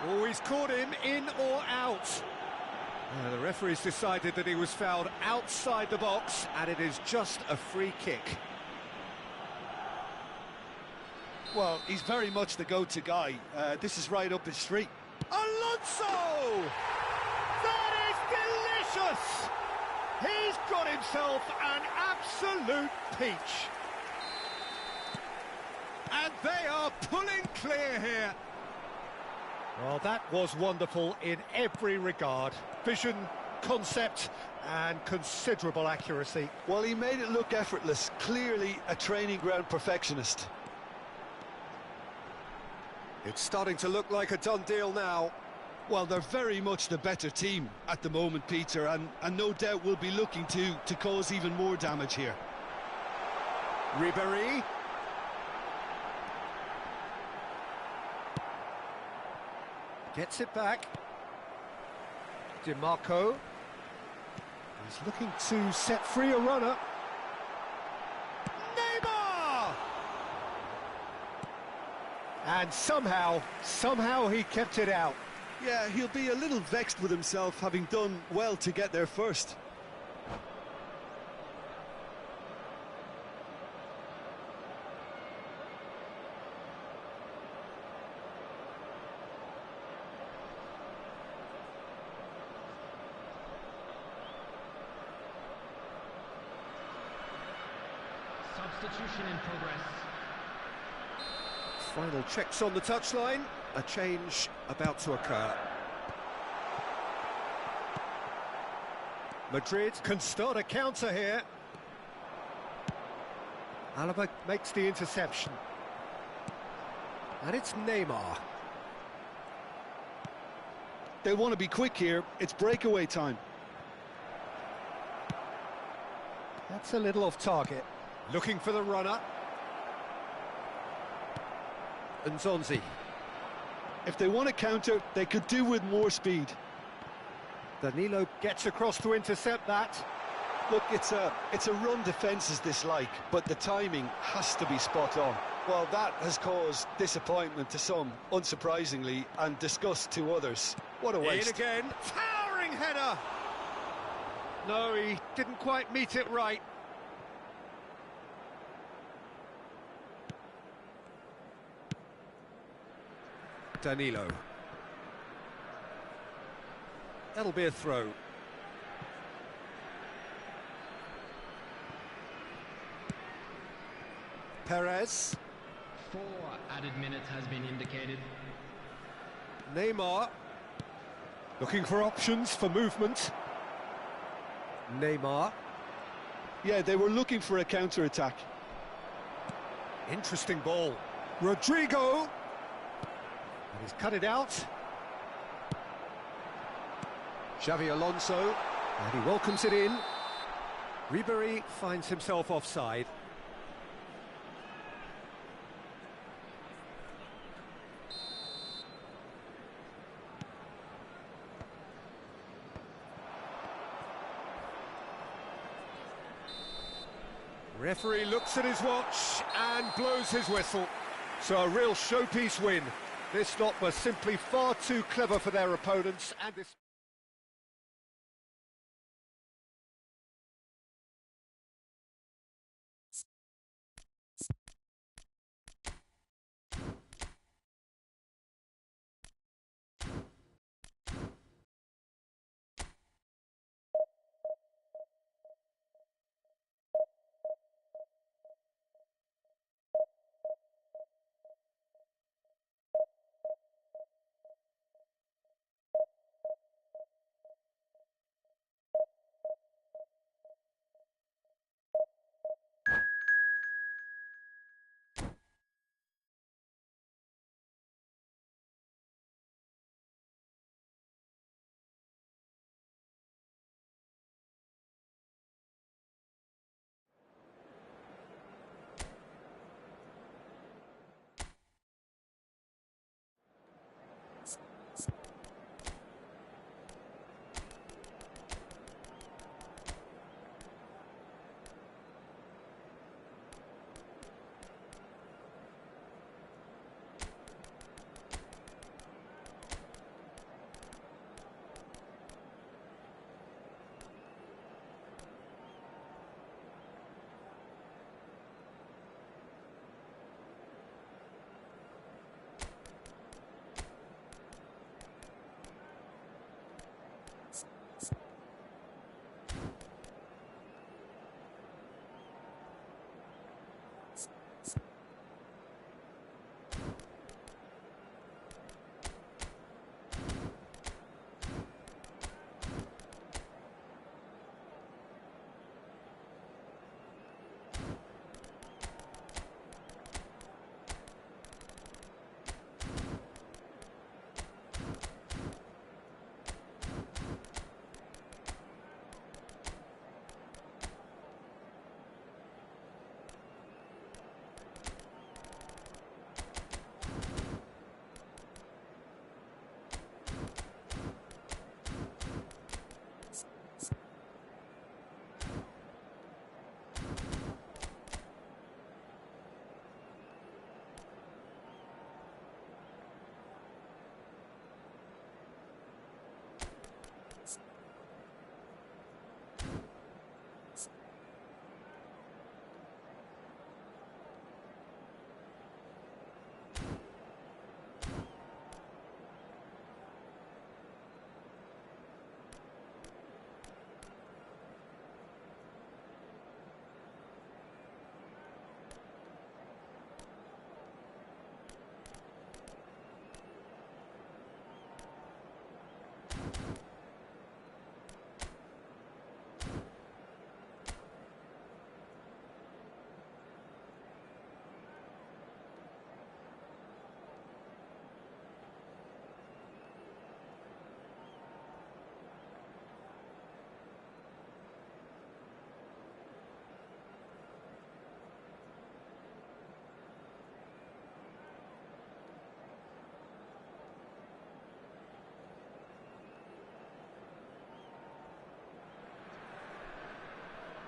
Oh, he's caught him in or out. The referee's decided that he was fouled outside the box, and it is just a free kick. Well, he's very much the go-to guy. This is right up his street. Alonso! That is delicious! He's got himself an absolute peach. And they are pulling clear here. Well, that was wonderful in every regard. Vision, concept, and considerable accuracy. Well, he made it look effortless. Clearly a training ground perfectionist. It's starting to look like a done deal now. Well, they're very much the better team at the moment, Peter, and no doubt will be looking to cause even more damage here. Ribéry. Gets it back. DiMarco. He's looking to set free a runner. Neymar! And somehow he kept it out. Yeah, he'll be a little vexed with himself, having done well to get there first. Substitution in progress. Final checks on the touchline. A change about to occur. Madrid can start a counter here. Alaba makes the interception. And it's Neymar. They want to be quick here. It's breakaway time. That's a little off target. Looking for the runner. And Zonzi. If they want to counter, they could do with more speed. Danilo gets across to intercept that. Look, it's a run defence is this like, but the timing has to be spot on. Well, that has caused disappointment to some, unsurprisingly, and disgust to others. What a waste. In again, towering header! No, he didn't quite meet it right. Danilo. That'll be a throw. Perez. 4 added minutes has been indicated. Neymar. Looking for options for movement. Neymar. Yeah, they were looking for a counter-attack. Interesting ball. Rodrigo. And he's cut it out. Xavi Alonso. And he welcomes it in. Ribery finds himself offside. Referee looks at his watch and blows his whistle. So a real showpiece win. This lot was simply far too clever for their opponents, and this...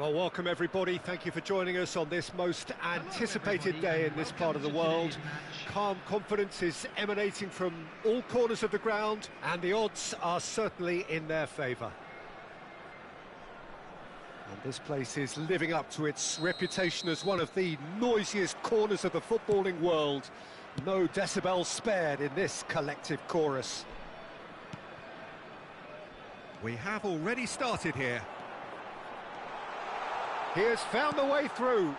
Well, welcome everybody. Thank you for joining us on this most anticipated day in this part of the world. Calm confidence is emanating from all corners of the ground, and the odds are certainly in their favour. And this place is living up to its reputation as one of the noisiest corners of the footballing world. No decibels spared in this collective chorus. We have already started here. He has found the way through.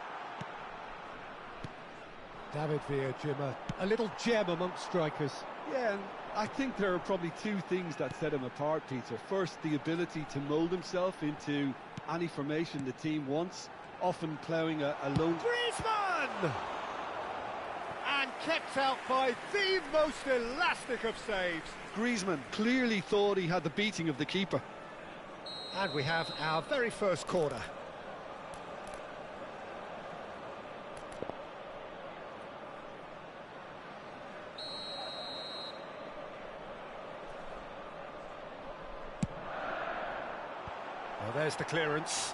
David Villa, Jim, a little gem amongst strikers. Yeah, and I think there are probably two things that set him apart, Peter. First, the ability to mould himself into any formation the team wants, often ploughing a lone... Griezmann! And kept out by the most elastic of saves. Griezmann clearly thought he had the beating of the keeper. And we have our very first corner. Well, there's the clearance.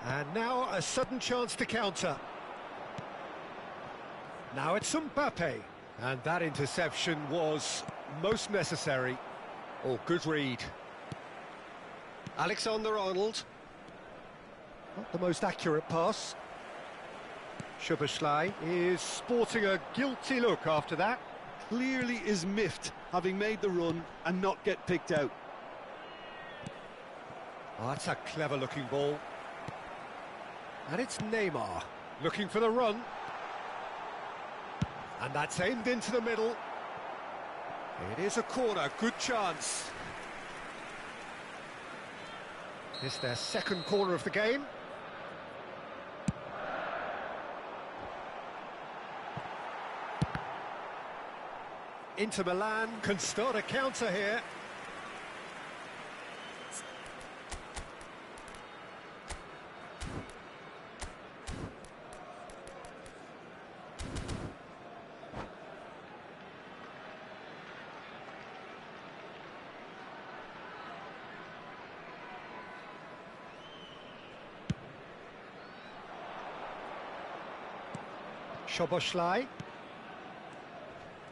And now a sudden chance to counter. Now it's Mbappe. And that interception was most necessary. Oh, good read. Alexander-Arnold. Not the most accurate pass. Szoboszlai is sporting a guilty look after that. Clearly is miffed, having made the run and not get picked out. Oh, that's a clever-looking ball. And it's Neymar looking for the run. And that's aimed into the middle. It is a corner, good chance. It's their second corner of the game. Inter Milan can start a counter here. Szoboszlai.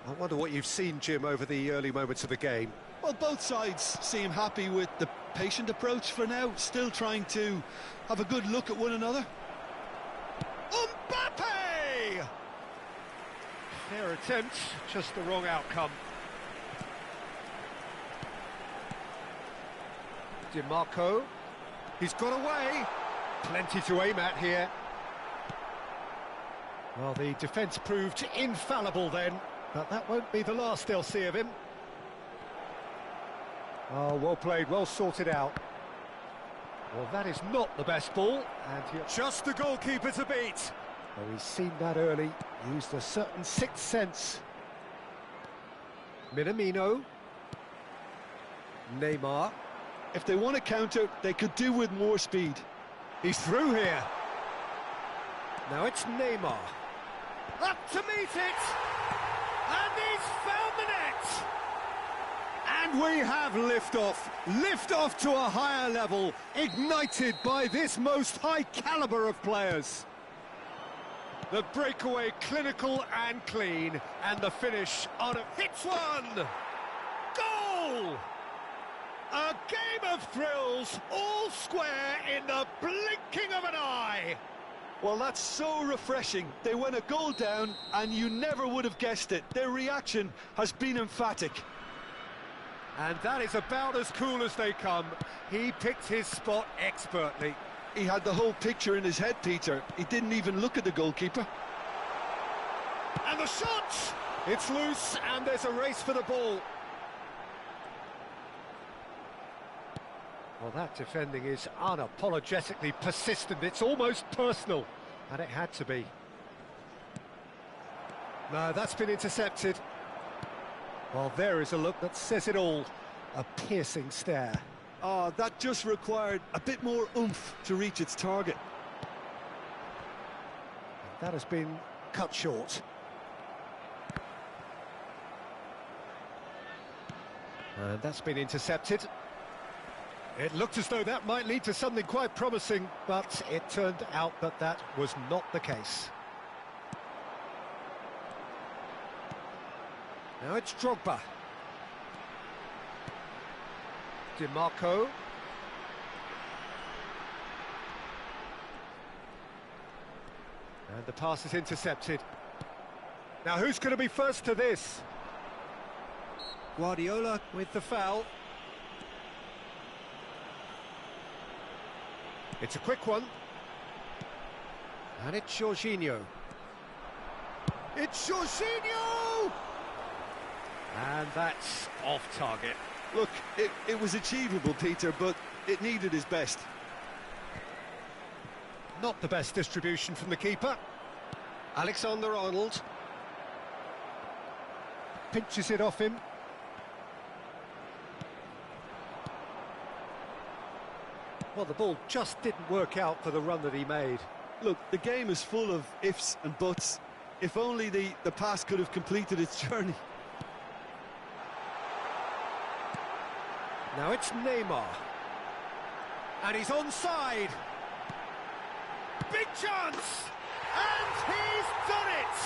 I wonder what you've seen, Jim, over the early moments of the game. Well, both sides seem happy with the patient approach for now, still trying to have a good look at one another. Mbappe! Fair attempt, just the wrong outcome. Di Marco. He's got away. Plenty to aim at here. Well, the defence proved infallible then, but that won't be the last they'll see of him. Oh, well played, well sorted out. Well, that is not the best ball, and just the goalkeeper to beat. Well, he's seen that early, used a certain sixth sense. Minamino. Neymar. If they want to counter, they could do with more speed. He's through here. Now it's Neymar. Up to meet it! And he's found the net! And we have liftoff. Liftoff to a higher level, ignited by this most high caliber of players. The breakaway clinical and clean, and the finish on a... Hits one! Goal! A game of thrills, all square in the blinking of an eye. Well, that's so refreshing. They went a goal down, and you never would have guessed it. Their reaction has been emphatic. And that is about as cool as they come. He picked his spot expertly. He had the whole picture in his head, Peter. He didn't even look at the goalkeeper. And the shot! It's loose, and there's a race for the ball. Well, that defending is unapologetically persistent. It's almost personal, and it had to be. No, that's been intercepted. Well, there is a look that says it all. A piercing stare. Oh, that just required a bit more oomph to reach its target. That has been cut short. And that's been intercepted. It looked as though that might lead to something quite promising, but it turned out that that was not the case. Now it's Drogba. DiMarco. And the pass is intercepted. Now who's going to be first to this? Guardiola with the foul. It's a quick one. And it's Jorginho. It's Jorginho! And that's off target. Look, it was achievable, Peter, but it needed his best. Not the best distribution from the keeper. Alexander-Arnold. Pinches it off him. Well, the ball just didn't work out for the run that he made. Look, the game is full of ifs and buts. If only the pass could have completed its journey. Now it's Neymar. And he's onside. Big chance! And he's done it!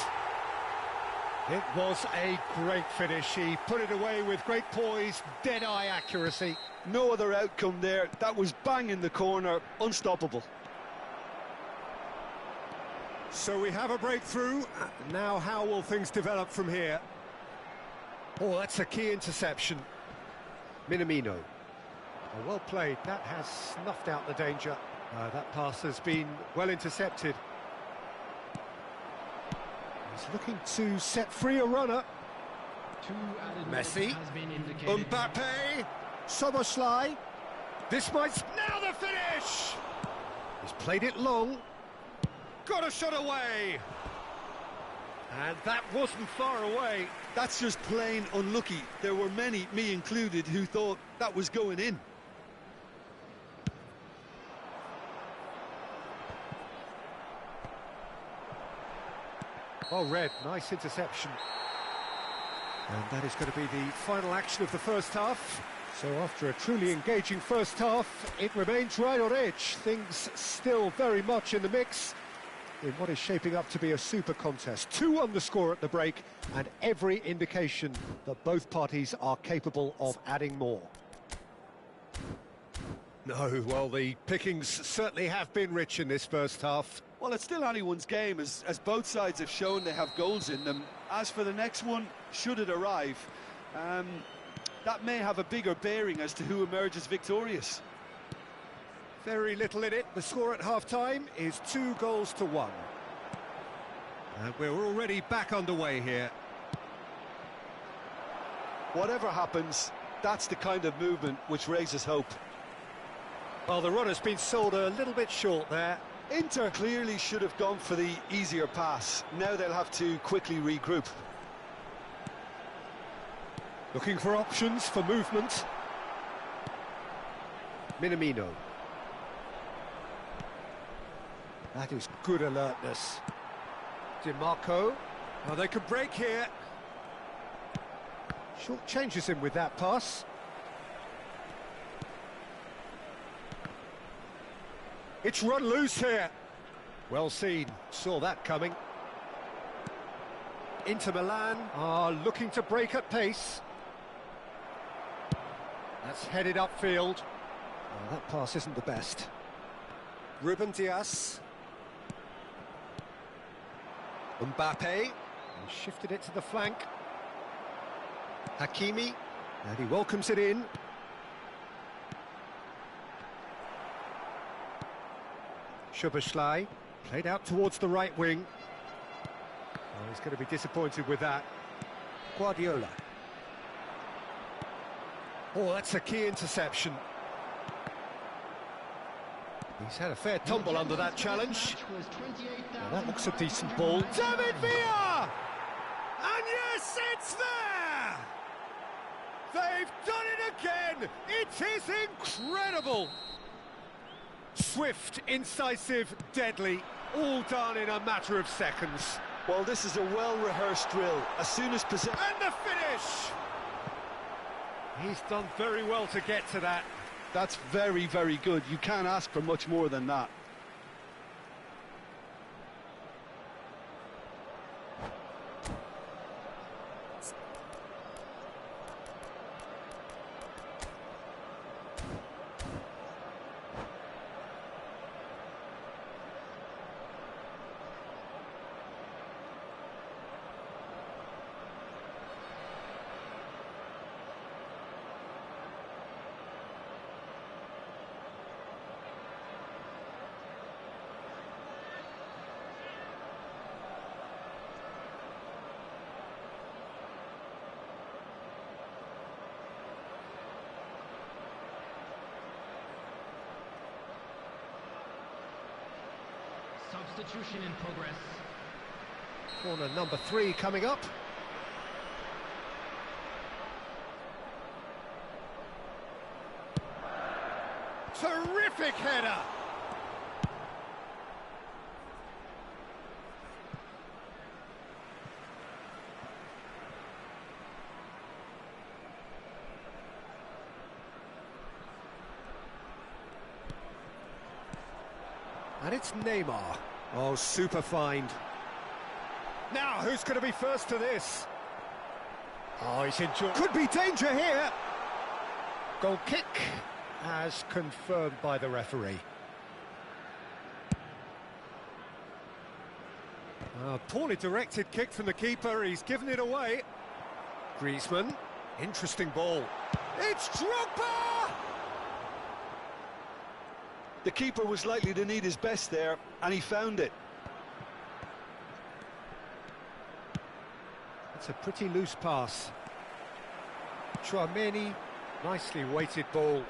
It was a great finish. He put it away with great poise, dead-eye accuracy. No other outcome there. That was bang in the corner, unstoppable. So we have a breakthrough. Now how will things develop from here? Oh, that's a key interception. Minamino. Oh, well played. That has snuffed out the danger. That pass has been well intercepted. He's looking to set free a runner. Messi. Mbappe. Soboslai. This might... Now the finish! He's played it long. Got a shot away. And that wasn't far away. That's just plain unlucky. There were many, me included, who thought that was going in. Well read, nice interception. And that is going to be the final action of the first half. So after a truly engaging first half, it remains right on edge. Things still very much in the mix in what is shaping up to be a super contest. 2-1 the score at the break, and every indication that both parties are capable of adding more. No, well, the pickings certainly have been rich in this first half. Well, it's still anyone's game, as both sides have shown they have goals in them. As for the next one, should it arrive, that may have a bigger bearing as to who emerges victorious. Very little in it. The score at half-time is 2-1. And we're already back underway here. Whatever happens, that's the kind of movement which raises hope. Well, the run has been sold a little bit short there. Inter clearly should have gone for the easier pass. Now they'll have to quickly regroup. Looking for options for movement. Minamino. That is good alertness. DiMarco. Well, they could break here. Short changes him with that pass. It's run loose here. Well seen, saw that coming. Inter Milan are looking to break at pace. That's headed upfield. Well, that pass isn't the best. Ruben Dias. Mbappe. He shifted it to the flank. Hakimi. And he welcomes it in. Szoboszlai, played out towards the right wing. Oh, he's going to be disappointed with that. Guardiola. Oh, that's a key interception. He's had a fair tumble under that challenge. Well, that looks a decent ball. David Villa! And yes, it's there! They've done it again! It is incredible! Swift, incisive, deadly, all done in a matter of seconds. Well, this is a well-rehearsed drill. As soon as possession... And the finish! He's done very well to get to that. That's very, very good. You can't ask for much more than that. Substitution in progress. Corner number 3 coming up. Terrific header! And it's Neymar. Oh, super find. Now, who's going to be first to this? Oh, he's enjoying. Could be danger here. Goal kick, as confirmed by the referee. A poorly directed kick from the keeper. He's given it away. Griezmann. Interesting ball. It's Drogba! The keeper was likely to need his best there, and he found it. It's a pretty loose pass. Chouameni, nicely weighted ball.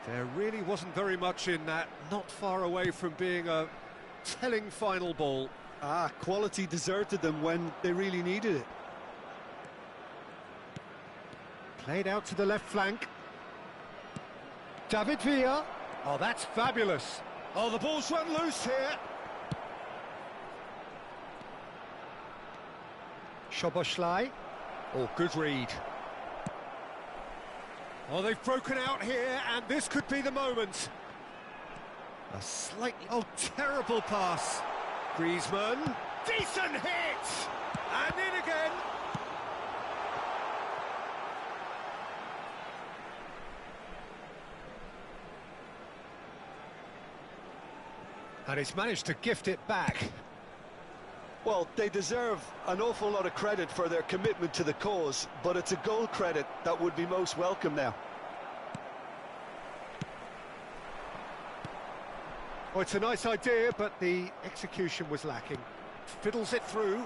There really wasn't very much in that, not far away from being a telling final ball. Quality deserted them when they really needed it. Played out to the left flank. David Villa. Oh, that's fabulous. Oh, the ball's run loose here. Szoboszlai. Oh, good read. Oh, they've broken out here, and this could be the moment. A slightly... Oh, terrible pass. Griezmann. Decent hit! And in again. And he's managed to gift it back. Well, they deserve an awful lot of credit for their commitment to the cause, but it's a goal credit that would be most welcome now. Well, it's a nice idea, but the execution was lacking. Fiddles it through,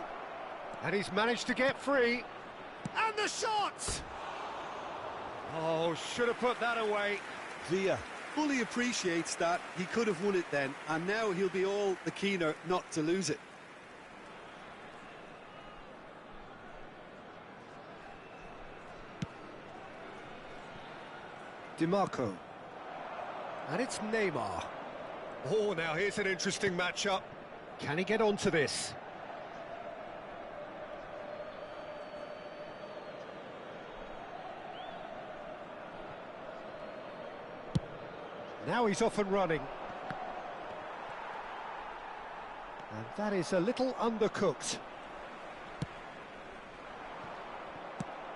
and he's managed to get free. And the shot! Oh, should have put that away. Villa fully appreciates that he could have won it then, and now he'll be all the keener not to lose it. DiMarco. And it's Neymar. Oh, now here's an interesting matchup. Can he get onto this? Now he's off and running. And that is a little undercooked.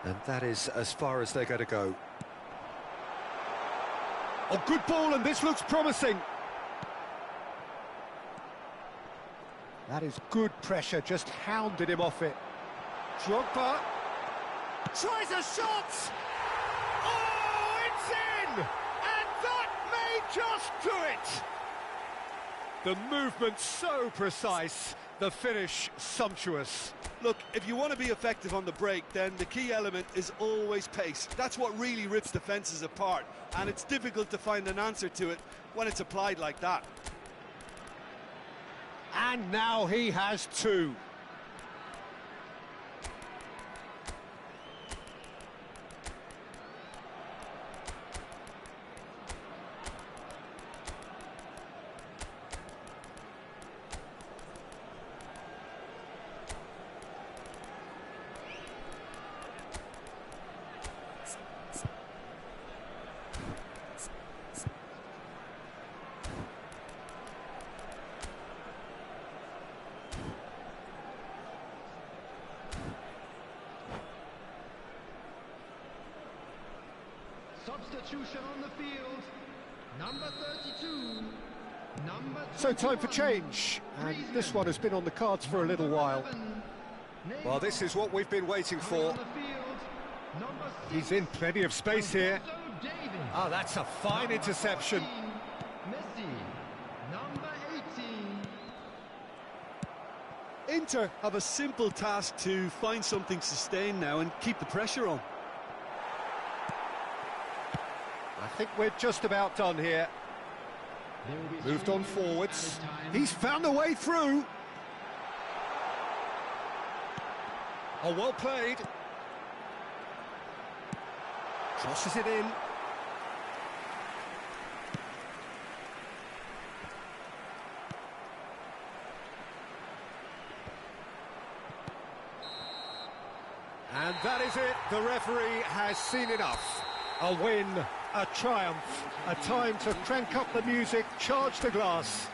And that is as far as they're going to go. Oh, good ball, and this looks promising. That is good pressure, just hounded him off it. Drogba tries a shot! Oh, it's in! And that may just do it! The movement so precise, the finish sumptuous. Look, if you want to be effective on the break, then the key element is always pace. That's what really rips defences apart, and it's difficult to find an answer to it when it's applied like that. And now he has two. substitution on the field. Number 32. So time for change, and this one has been on the cards for a little while. Well, this is what we've been waiting for. He's in plenty of space here. Ah, that's a fine interception. Messi, number 18. Inter have a simple task to find something sustained now and keep the pressure on. I think we're just about done here. Moved on forwards. He's found a way through. Oh, well played. Crosses it in. And that is it. The referee has seen enough. A win, a triumph, a time to crank up the music, charge the glass.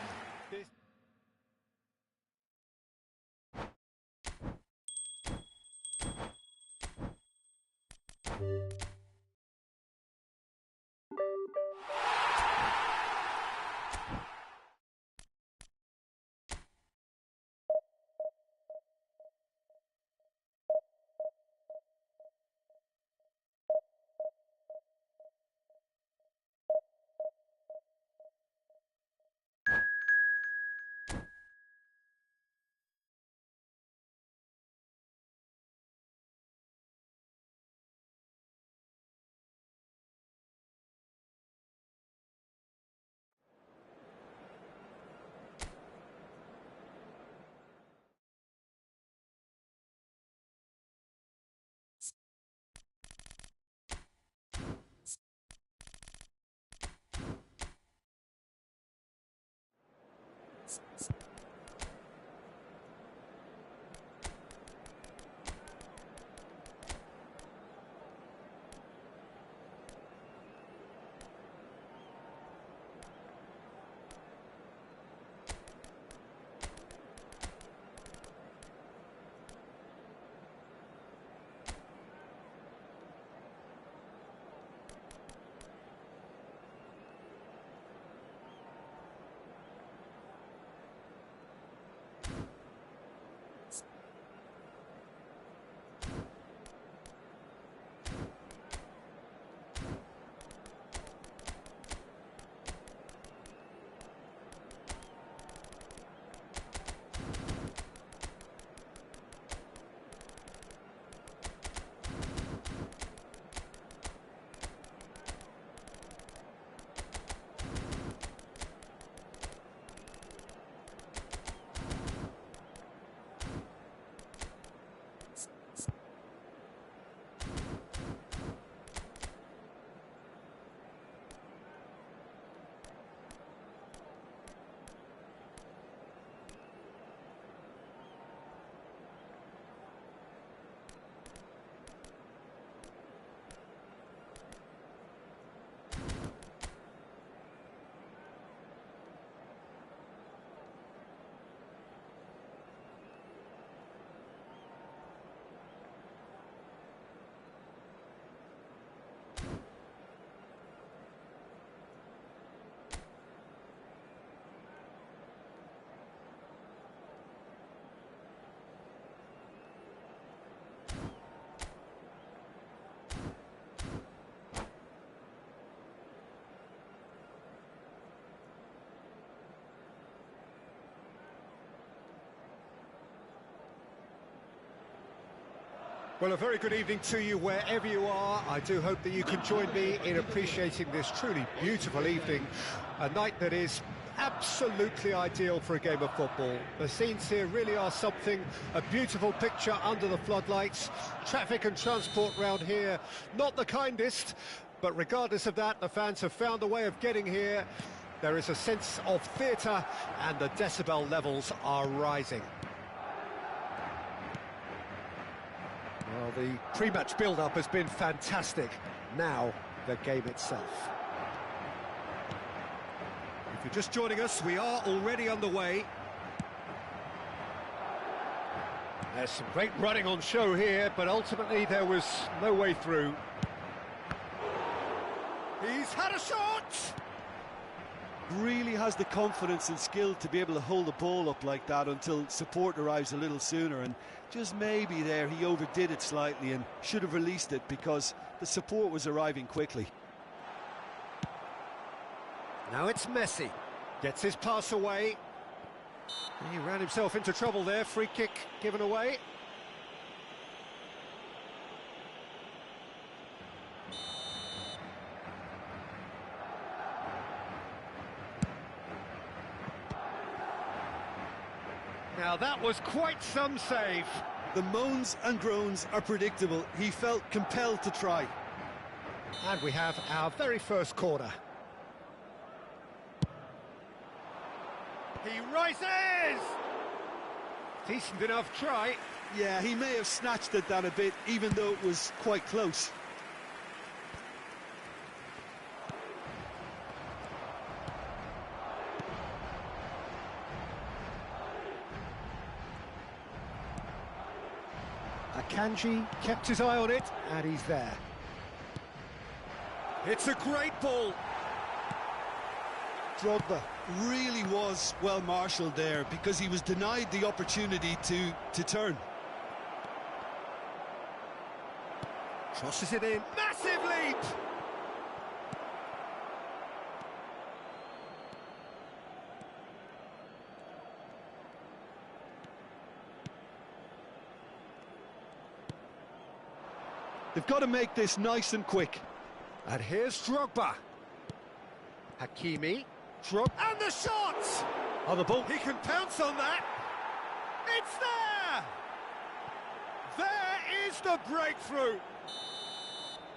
Well, a very good evening to you wherever you are. I do hope that you can join me in appreciating this truly beautiful evening, a night that is absolutely ideal for a game of football. The scenes here really are something, a beautiful picture under the floodlights. Traffic and transport round here, not the kindest, but regardless of that, the fans have found a way of getting here. There is a sense of theatre and the decibel levels are rising. Well, the pre-match build-up has been fantastic. Now, the game itself. If you're just joining us, we are already underway. There's some great running on show here, but ultimately there was no way through. He's had a shot! Really has the confidence and skill to be able to hold the ball up like that until support arrives a little sooner, and just maybe there he overdid it slightly and should have released it because the support was arriving quickly. Now it's Messi. Gets his pass away. He ran himself into trouble there. Free kick given away. Now that was quite some save. The moans and groans are predictable. He felt compelled to try. And we have our very first corner. He rises! Decent enough try. Yeah, he may have snatched at that a bit, even though it was quite close. Akanji kept his eye on it, and he's there. It's a great ball. Drogba really was well marshalled there because he was denied the opportunity to turn. Crosses it in. Massive leap! They've got to make this nice and quick. And here's Drogba. Hakimi. And the shot! On the ball. He can pounce on that. It's there! There is the breakthrough.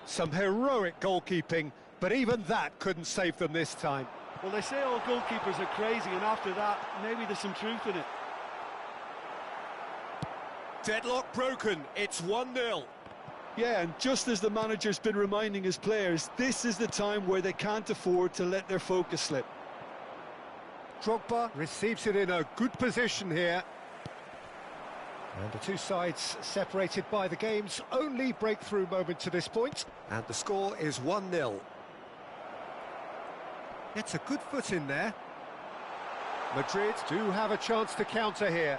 Some heroic goalkeeping, but even that couldn't save them this time. Well, they say all goalkeepers are crazy, and after that, maybe there's some truth in it. Deadlock broken. It's 1-0. Yeah, and just as the manager's been reminding his players, this is the time where they can't afford to let their focus slip. Drogba receives it in a good position here. And the two sides separated by the game's only breakthrough moment to this point. And the score is 1-0. Gets a good foot in there. Madrid do have a chance to counter here.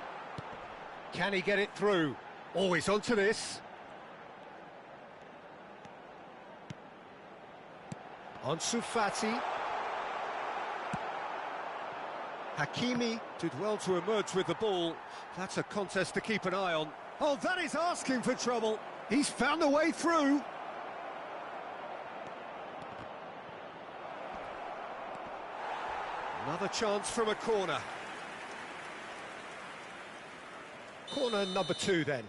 Can he get it through? Always onto this. Ansu Fati. Hakimi did well to emerge with the ball. That's a contest to keep an eye on. Oh, that is asking for trouble. He's found a way through. Another chance from a corner. Corner number 2 then.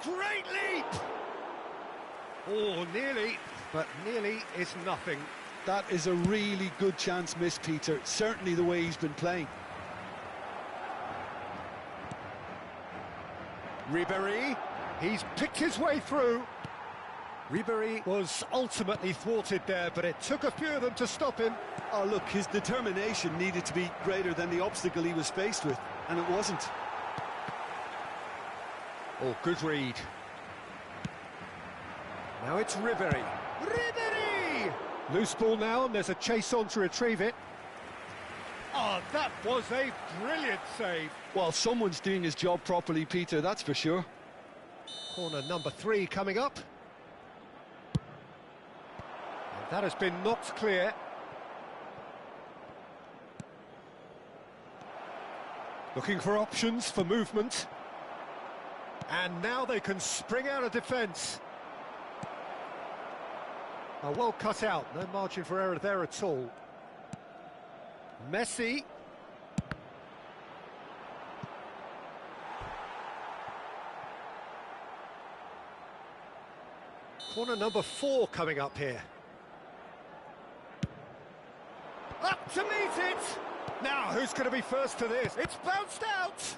Great leap! Oh, nearly, but nearly is nothing. That is a really good chance missed, Peter. Certainly the way he's been playing. Ribéry, he's picked his way through. Ribéry was ultimately thwarted there, but it took a few of them to stop him. Oh, look, his determination needed to be greater than the obstacle he was faced with, and it wasn't. Oh, good read. Now it's Ribéry. Ribéry! Loose ball now, and there's a chase on to retrieve it. Oh, that was a brilliant save. Well, someone's doing his job properly, Peter, that's for sure. Corner number 3 coming up. And that has been knocked clear. Looking for options for movement. And now they can spring out of defence. Oh, well cut out, no margin for error there at all. Messi. Corner number 4 coming up here. Up to meet it! Now, who's going to be first to this? It's bounced out!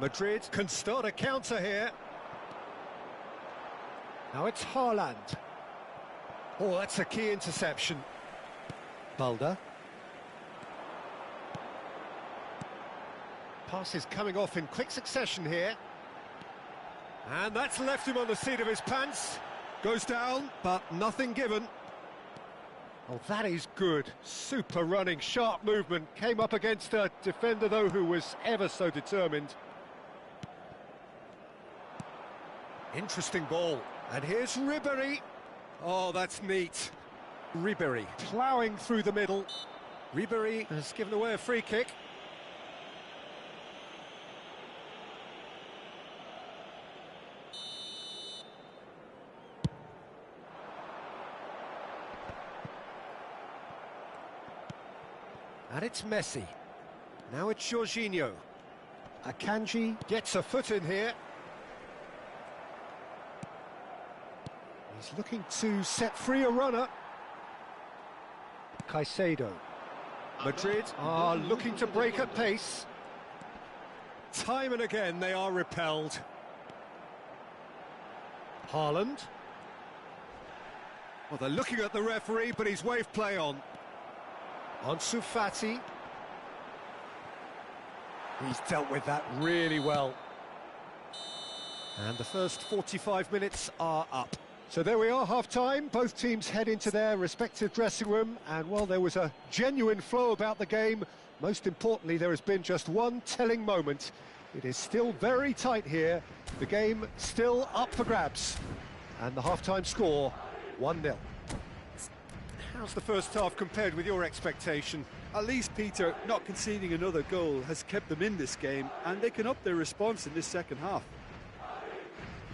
Madrid can start a counter here. Now it's Haaland. Oh, that's a key interception. Balda. Passes coming off in quick succession here. And that's left him on the seat of his pants. Goes down, but nothing given. Oh, that is good. Super running, sharp movement. Came up against a defender, though, who was ever so determined. Interesting ball. And here's Ribéry. Oh, that's neat. Ribéry ploughing through the middle. Ribéry has given away a free kick. And it's Messi. Now it's Jorginho. Akanji gets a foot in here. He's looking to set free a runner. Caicedo. Madrid are looking to break at pace. Time and again they are repelled. Haaland. Well, they're looking at the referee, but he's waved play on. Ansu Fati. He's dealt with that really well. And the first 45 minutes are up. So there we are, half-time. Both teams head into their respective dressing room. And, well, there was a genuine flow about the game. Most importantly, there has been just one telling moment. It is still very tight here. The game still up for grabs. And the half-time score, 1-0. How's the first half compared with your expectation? At least, Peter, not conceding another goal has kept them in this game, and they can up their response in this second half.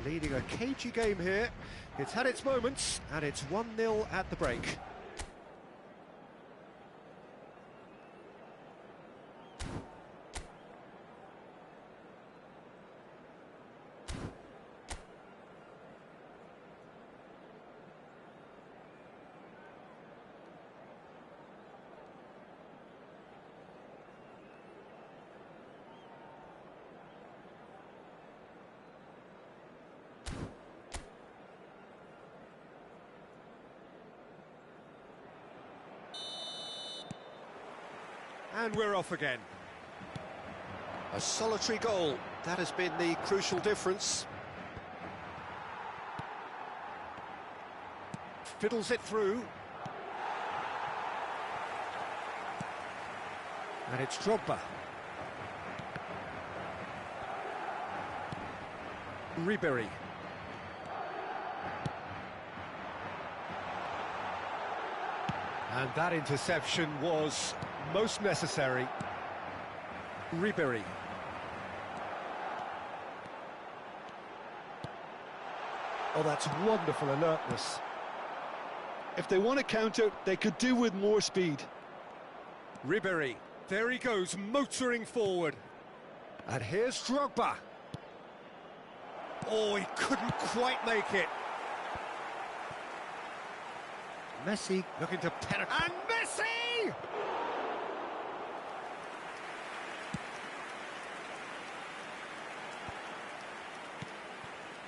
Leading a cagey game here. It's had its moments, and it's 1-0 at the break. And we're off again. A solitary goal. That has been the crucial difference. Fiddles it through. And it's Drogba. Ribéry. And that interception was most necessary. Ribéry. Oh, that's wonderful alertness. If they want to counter, they could do with more speed. Ribéry. There he goes, motoring forward. And here's Drogba. Oh, he couldn't quite make it. Messi looking to penetrate. And Messi!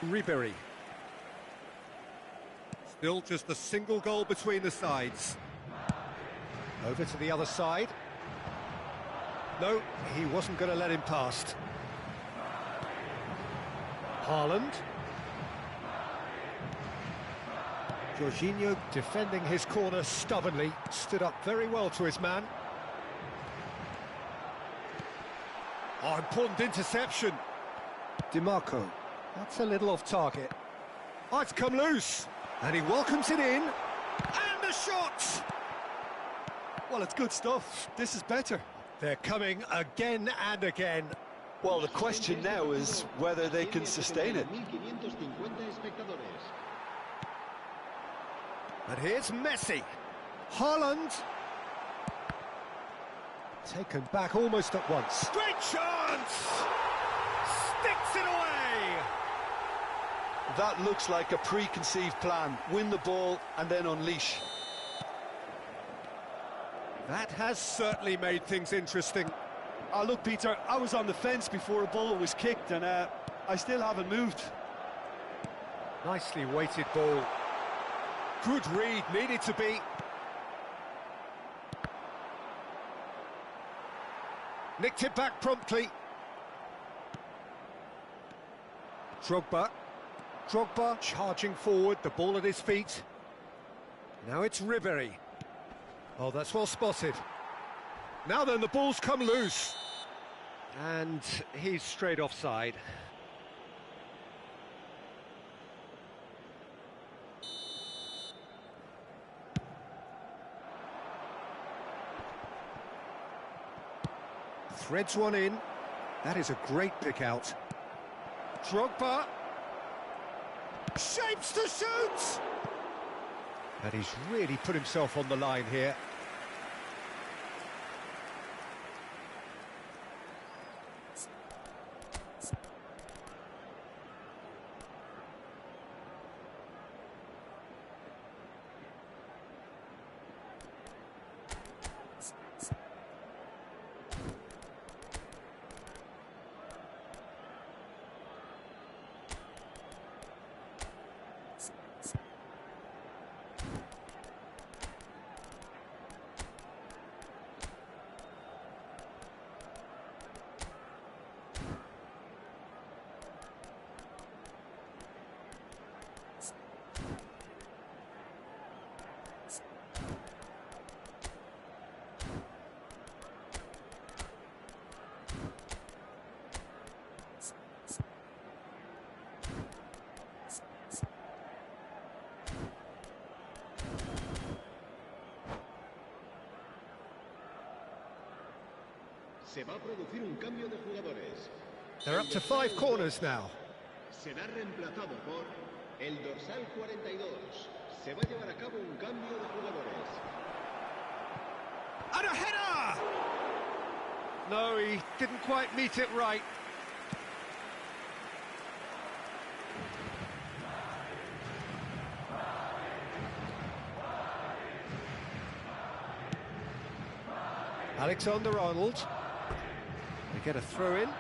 Ribéry. Still just a single goal between the sides. Over to the other side. No, he wasn't going to let him past. Haaland. Jorginho defending his corner stubbornly, stood up very well to his man. Oh, important interception. DiMarco. That's a little off target. Oh, it's come loose. And he welcomes it in. And the shot! Well, it's good stuff. This is better. They're coming again and again. Well, the question now is whether they can sustain it. And here's Messi. Haaland. Taken back almost at once. Great chance! Sticks it away! That looks like a preconceived plan. Win the ball and then unleash. That has certainly made things interesting. Look, Peter, I was on the fence before a ball was kicked, and I still haven't moved. Nicely weighted ball. Good read, needed to be. Nicked it back promptly. Drogba charging forward, the ball at his feet. Now it's Ribéry. Oh, that's well spotted. Now then, the ball's come loose. And he's straight offside. Threads one in. That is a great pick out. Drogba. Shapes to shoot! And he's really put himself on the line here. Se va a producir un cambio de jugadores. They're up to 5 corners now. Será reemplazado por el dorsal 42. Se va a llevar a cabo un cambio de jugadores. And a header! No, he didn't quite meet it right. Alexander-Arnold. They get a throw in.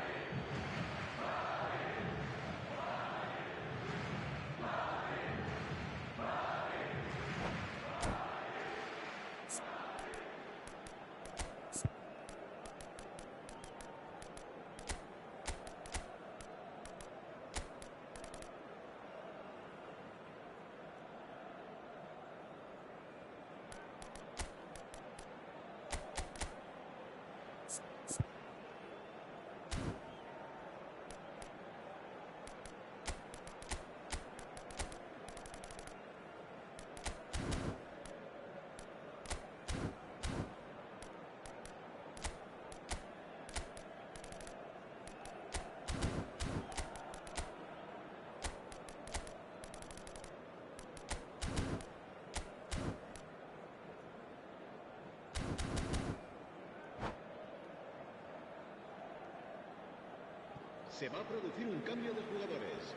Se va a producir un cambio de jugadores.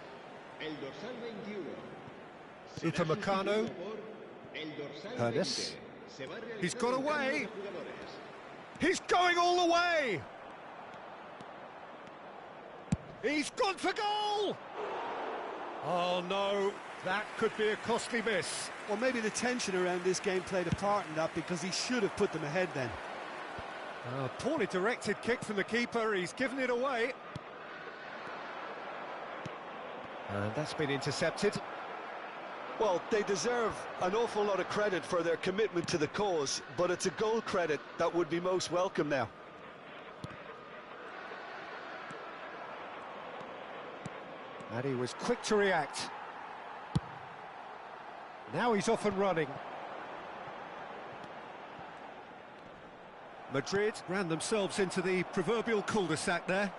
El dorsal 21. Upamecano. El dorsal Hernes. 20. Se va a realizar He's got un away. cambio de jugadores. He's going all the way! He's gone for goal! Oh no, that could be a costly miss. Well, maybe the tension around this game played a part in that, because he should have put them ahead then. A poorly directed kick from the keeper, he's given it away. And that's been intercepted. Well, they deserve an awful lot of credit for their commitment to the cause, but it's a goal credit that would be most welcome now. And he was quick to react. Now he's off and running. Madrid ran themselves into the proverbial cul-de-sac there.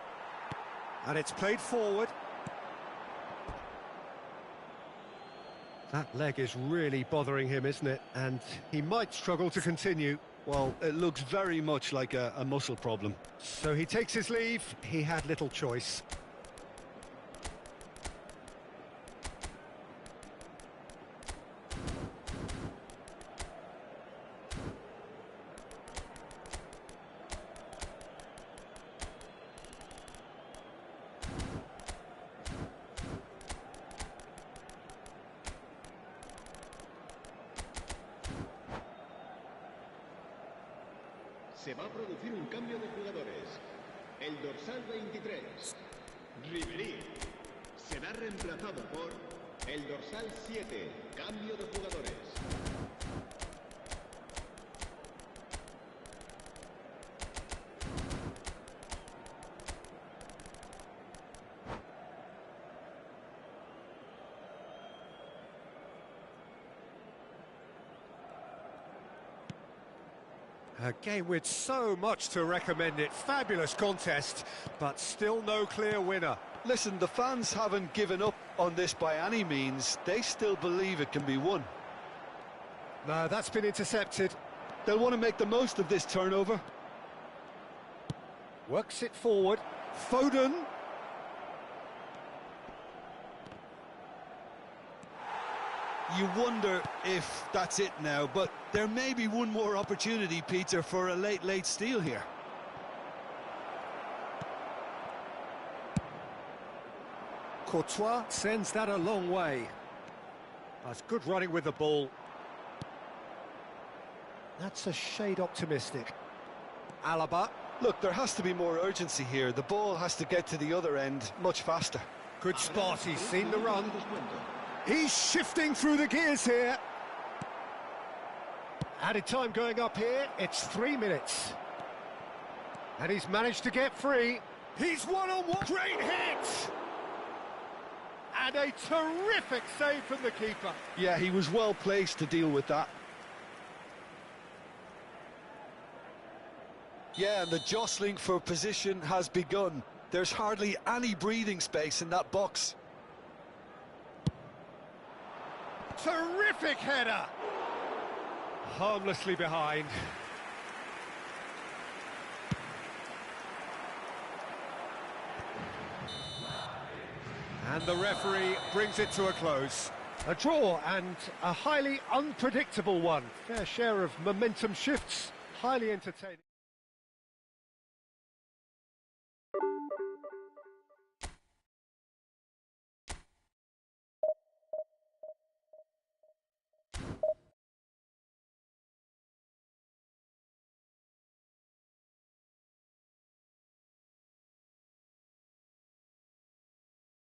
And it's played forward. That leg is really bothering him, isn't it? And he might struggle to continue. Well, it looks very much like a muscle problem. So he takes his leave. He had little choice. Se va a producir un cambio de jugadores. El dorsal 23. Ribéry. será reemplazado por el dorsal 7, cambio de jugadores. A game with so much to recommend it. Fabulous contest, but still no clear winner. Listen, the fans haven't given up on this by any means. They still believe it can be won. No, that's been intercepted. They'll want to make the most of this turnover. Works it forward. Foden. You wonder if that's it now, but there may be one more opportunity, Peter, for a late steal here. Courtois sends that a long way. That's good running with the ball. That's a shade optimistic. Alaba. Look, there has to be more urgency here. The ball has to get to the other end much faster. Good spot, he's seen the run. He's shifting through the gears here. Added time going up here, it's 3 minutes. And he's managed to get free. He's one-on-one. Great hit! And a terrific save from the keeper. Yeah, he was well placed to deal with that. Yeah, and the jostling for position has begun. There's hardly any breathing space in that box. Terrific header! Harmlessly behind. And the referee brings it to a close. A draw and a highly unpredictable one. Fair share of momentum shifts, highly entertaining.